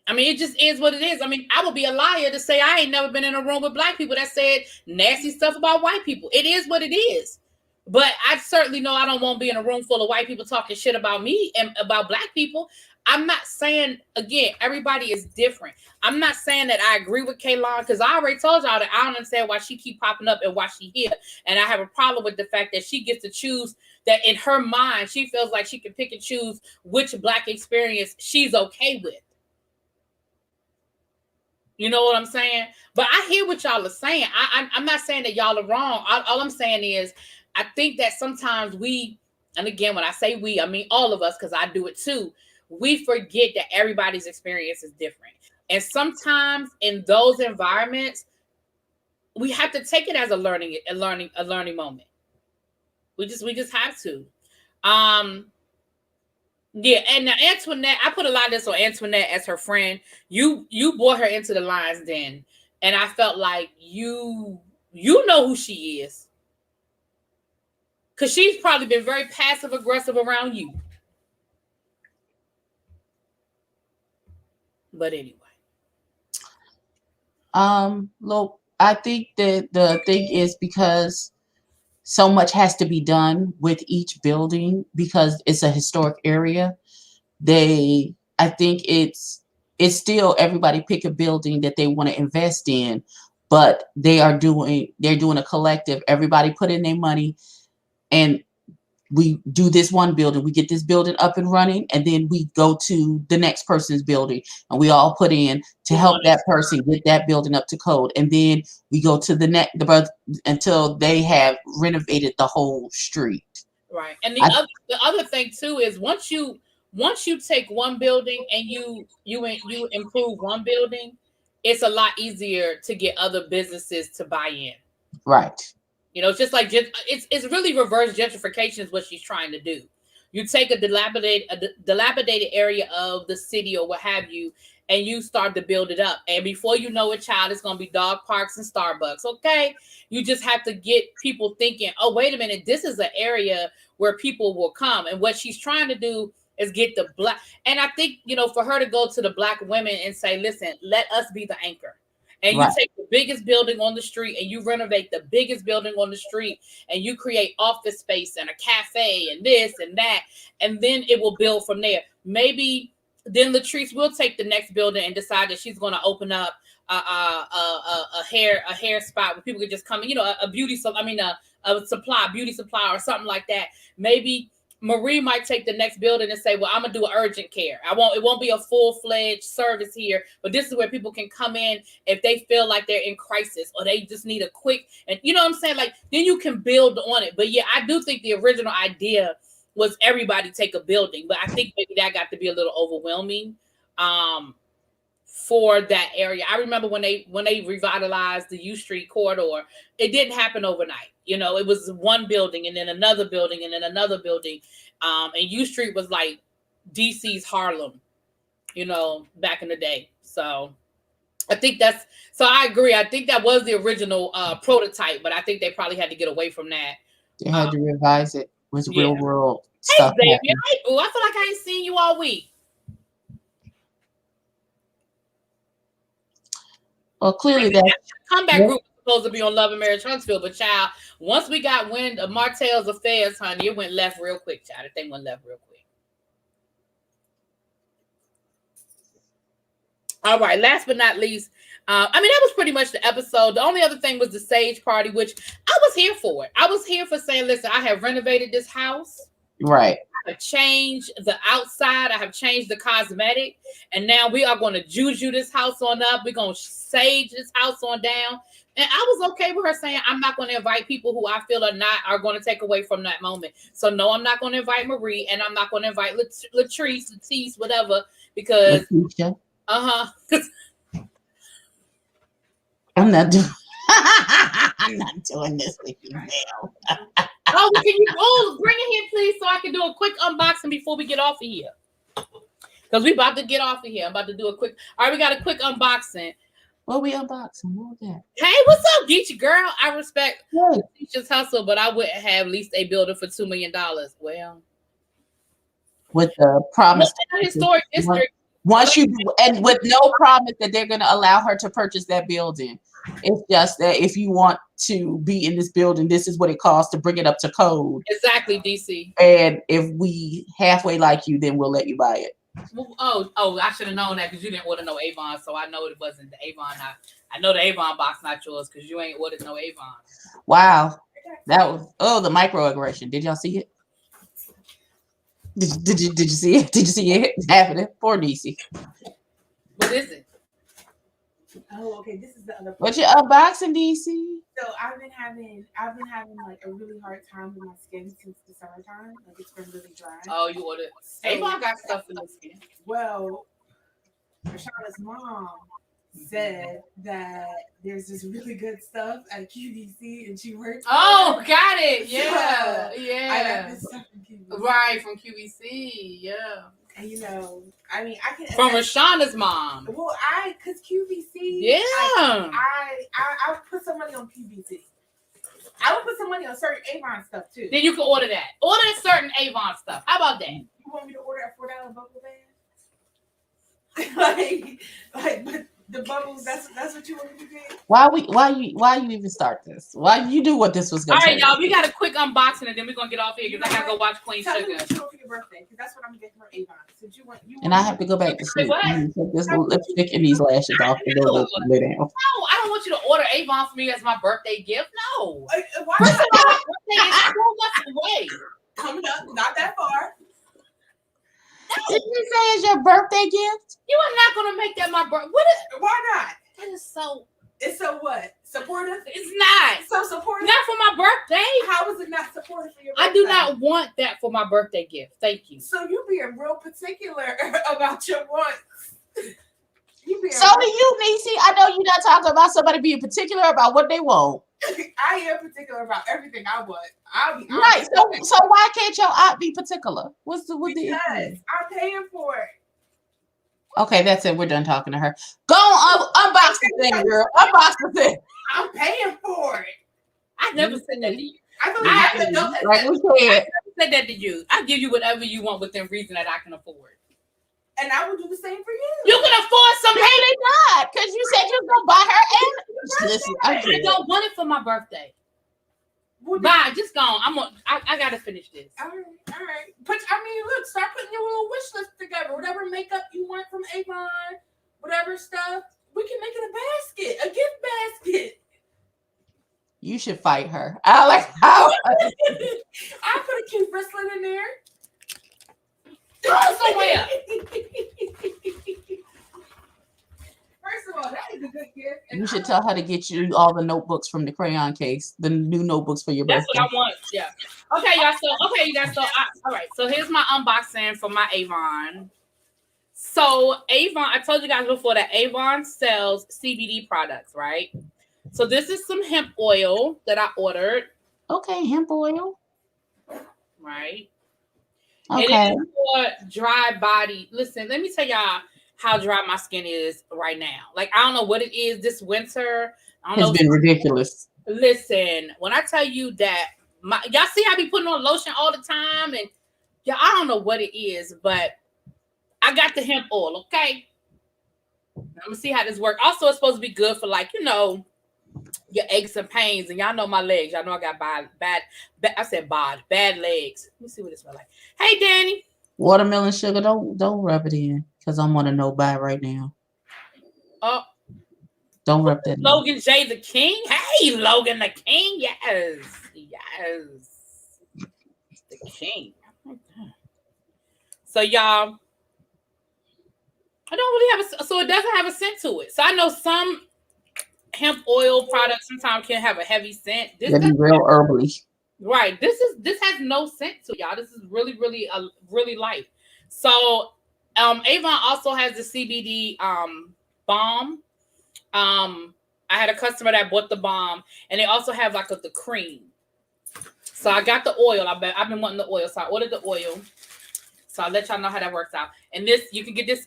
I mean, it just is what it is. I mean, I would be a liar to say I ain't never been in a room with black people that said nasty stuff about white people. It is what it is. But I certainly know I don't want to be in a room full of white people talking shit about me and about black people. I'm not saying, again, everybody is different. I'm not saying that I agree with Kaylon, because I already told y'all that I don't understand why she keep popping up and why she here. And I have a problem with the fact that she gets to choose, that in her mind, she feels like she can pick and choose which black experience she's okay with. You know what I'm saying? But I hear what y'all are saying. I'm not saying that y'all are wrong. All I'm saying is, I think that sometimes we, and again, when I say we, I mean all of us, because I do it too, we forget that everybody's experience is different. And sometimes in those environments, we have to take it as a learning moment. We just have to. Yeah, and now Antoinette, I put a lot of this on Antoinette as her friend. You brought her into the Lions Den, and I felt like you know who she is, because she's probably been very passive aggressive around you. But anyway, look, I think that the thing is, because so much has to be done with each building because it's a historic area. I think it's still, everybody pick a building that they want to invest in, but they're doing a collective. Everybody put in their money, and we do this one building, we get this building up and running, and then we go to the next person's building, and we all put in to help that person get that building up to code, and then we go to the next until they have renovated the whole street. Right. And the other thing too is, once you take one building and you improve one building, it's a lot easier to get other businesses to buy in. Right. You know, it's just like, it's really reverse gentrification is what she's trying to do. You take a dilapidated area of the city or what have you, and you start to build it up. And before you know it, child, it's going to be dog parks and Starbucks. Okay. You just have to get people thinking, oh, wait a minute, this is an area where people will come. And what she's trying to do is get the black. And I think, you know, for her to go to the black women and say, listen, let us be the anchor. And you take the biggest building on the street and you renovate the biggest building on the street, and you create office space and a cafe and this and that. And then it will build from there. Maybe then Latrice will take the next building and decide that she's going to open up a hair spot where people can just come in, you know, a beauty supply or something like that. Maybe Marie might take the next building and say, well, I'm going to do urgent care. It won't be a full-fledged service here, but this is where people can come in if they feel like they're in crisis or they just need a quick, and you know what I'm saying? Like, then you can build on it. But yeah, I do think the original idea was everybody take a building, but I think maybe that got to be a little overwhelming for that area. I remember when they revitalized the U Street corridor, it didn't happen overnight. You know, it was one building and then another building and then another building. And U Street was like DC's Harlem, you know, back in the day. So I think that's so. I agree. I think that was the original prototype, but I think they probably had to get away from that. They had to revise it with Yeah. real world Hey, stuff. baby. I feel like I ain't seen you all week. Well, clearly that comeback group was supposed to be on Love and Marriage Huntsville, but child, once we got wind of Martell's affairs, honey, it went left real quick, child. The thing went left real quick. All right, last but not least, that was pretty much the episode. The only other thing was the sage party, which I was here for it. I was here for saying, listen, I have renovated this house. Right. I have changed the outside. I have changed the cosmetic. And now we are going to juju this house on up. We're going to sage this house on down. And I was okay with her saying, I'm not going to invite people who I feel are going to take away from that moment. So no, I'm not going to invite Marie, and I'm not going to invite Latrice, whatever, because... Letitia. I'm not doing this with you now. Can you bring it here, please, so I can do a quick unboxing before we get off of here? Because we about to get off of here. I'm about to do a quick. All right, we got a quick unboxing. What we unboxing? What was that? Hey, what's up, Geechee girl? I respect Teacher's hustle, but I wouldn't have leased a building for $2 million. Well, with the promise, historic district. Once you and with no promise that they're going to allow her to purchase that building. It's just that if you want to be in this building, this is what it costs to bring it up to code. Exactly, DC. And if we halfway like you, then we'll let you buy it. Oh, I should have known that because you didn't order no Avon, so I know it wasn't the Avon. I know the Avon box not yours because you ain't ordered no Avon. Wow, that was the microaggression. Did y'all see it? Did you see it? Did you see it happening? Poor DC. What is it? Oh, okay. This is the other part. What you unboxing, DC? So I've been having like a really hard time with my skin since the summertime. Like it's been really dry. Oh, you ordered Avon got stuff for the skin. Well, Rashada's mom said that there's this really good stuff at QVC and she works. Oh, got it. Yeah. So, yeah. I got this stuff from QVC. Right, from QVC. Yeah. And I can from Rashonda's mom. Well, cause QVC. Yeah. I put some money on QVC. I would put some money on certain Avon stuff too. Then you can order that. Order certain Avon stuff. How about that? You want me to order a $4 bubble band? but the bubbles. That's what you want me to do. Why you even start this? Why you do what this was going to? All right, y'all. We got a quick unboxing and then we're gonna get off here because I gotta go watch Queen Sugar. Sugar. Tell me what you want for your birthday because that's what I'm getting from Avon. Since you want. And I have to go back to sleep. Take this lipstick and these lashes off and go lay down. No, I don't want you to order Avon for me as my birthday gift. No. Why First of all, my birthday is 4 months away. Coming up, not that far. Did you say it's your birthday gift? You are not gonna make that my birthday. Why not? That is so. It's so what? Supportive? It's not. So supportive? Not for my birthday. How is it not supportive for your birthday? I do not want that for my birthday gift. Thank you. So you being real particular about your wants. So do you, Niecy. I know you're not talking about somebody being particular about what they want. I am particular about everything I want. I'll be right. So why can't your aunt be particular? What's the because I'm paying for it. Okay, that's it. We're done talking to her. Go on, unbox the thing, girl. Unbox the thing. I'm paying for it. I never said that to you. I thought you have to know that. Like we said. I said that to you. I give you whatever you want within reason that I can afford. And I will do the same for you. You can afford some really not, because you said you was gonna buy her. And listen, I don't want it for my birthday. Well, bye, just gone. I gotta finish this. All right. But look, start putting your little wish list together. Whatever makeup you want from Avon, whatever stuff, we can make it a basket, a gift basket. You should fight her. I like how I put a cute bracelet in there. Throw it somewhere. First of all, that is a good gift. You should tell her to get you all the notebooks from the crayon case, the new notebooks for your birthday. That's what I want. Yeah. Okay, y'all. You guys. All right. So here's my unboxing for my Avon. So Avon, I told you guys before that Avon sells CBD products, right? So this is some hemp oil that I ordered. Okay, hemp oil. Right. Okay. It is for dry body. Listen, let me tell y'all. how dry my skin is right now. Like, I don't know what it is this winter. I don't know. It's been ridiculous. Listen, when I tell you that y'all see I be putting on lotion all the time, and yeah, I don't know what it is, but I got the hemp oil, okay? I'm gonna see how this works. Also, it's supposed to be good for, like, your aches and pains, and y'all know my legs. Y'all know I got bad legs. Let me see what it smells like. Hey, Danny. Watermelon sugar, don't rub it in, because I'm on a no buy right now. Oh, don't rub that in. Logan J the King. Hey, Logan the King. Yes, the King. So y'all, I don't really have so it doesn't have a scent to it. So I know some hemp oil products sometimes can have a heavy scent. This be real herbally. Right. This has no scent to it, y'all. This is really, really, really light. So Avon also has the CBD balm. I had a customer that bought the balm, and they also have like the cream. So I got the oil. I've been wanting the oil, so I ordered the oil. So I'll let y'all know how that works out. And this, you can get this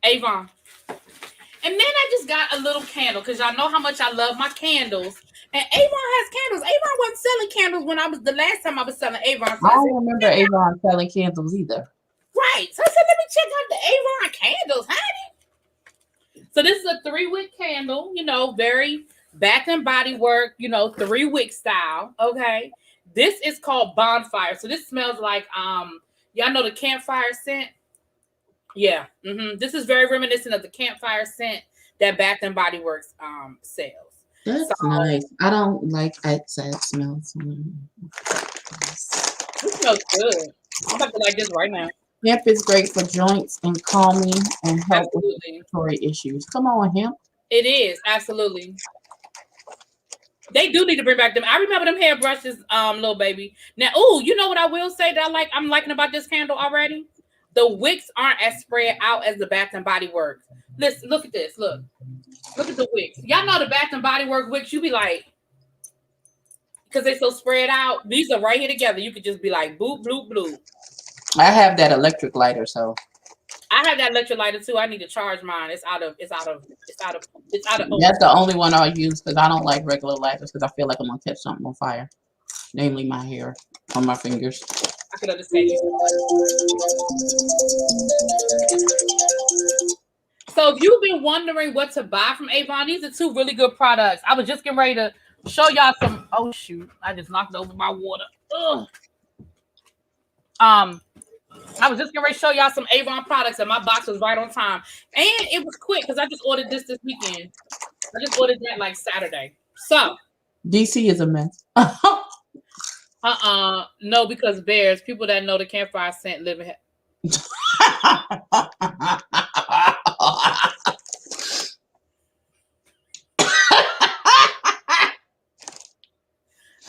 Avon. And then I just got a little candle, because y'all know how much I love my candles. And Avon has candles. Avon wasn't selling candles when the last time I was selling Avon. So I don't remember Avon selling candles either. Right. So I said, let me check out the Avon candles, honey. So this is a 3-wick candle, very Bath and Body Work, 3-wick style. Okay. This is called Bonfire. So this smells like y'all know the campfire scent. Yeah. This is very reminiscent of the campfire scent that Bath and Body Works sells. That's nice. I don't like outside smells. This smells good. I'm about to like this right now. Hemp is great for joints and calming and help with respiratory issues. Come on, hemp. It is, absolutely. They do need to bring back them. I remember them hairbrushes, little baby. Now, you know what I will say that I'm liking about this candle already? The wicks aren't as spread out as the Bath and Body Works. Listen, look at this. Look at the wicks. Y'all know the Bath and Body Works wicks. You be like, because they're so spread out. These are right here together. You could just be like, boop, bloop, bloop. I have that electric lighter, so I have that electric lighter too. I need to charge mine. It's out of. That's the only one I use, because I don't like regular lighters, because I feel like I'm gonna catch something on fire, namely my hair on my fingers. I can understand you. So if you've been wondering what to buy from Avon, these are 2 really good products. I was just getting ready to show y'all some. Oh shoot! I just knocked over my water. Ugh. I was just getting ready to show y'all some Avon products, and my box was right on time. And it was quick, because I just ordered this weekend. I just ordered that like Saturday. So DC is a mess. No, because bears, people that know the campfire scent live in.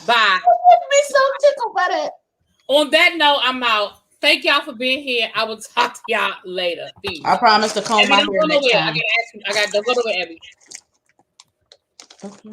Bye. I wouldn't be so tickled by that. On that note, I'm out. Thank y'all for being here. I will talk to y'all later. Peace. I promise to comb my hair next time. I got to go to Abby. Okay.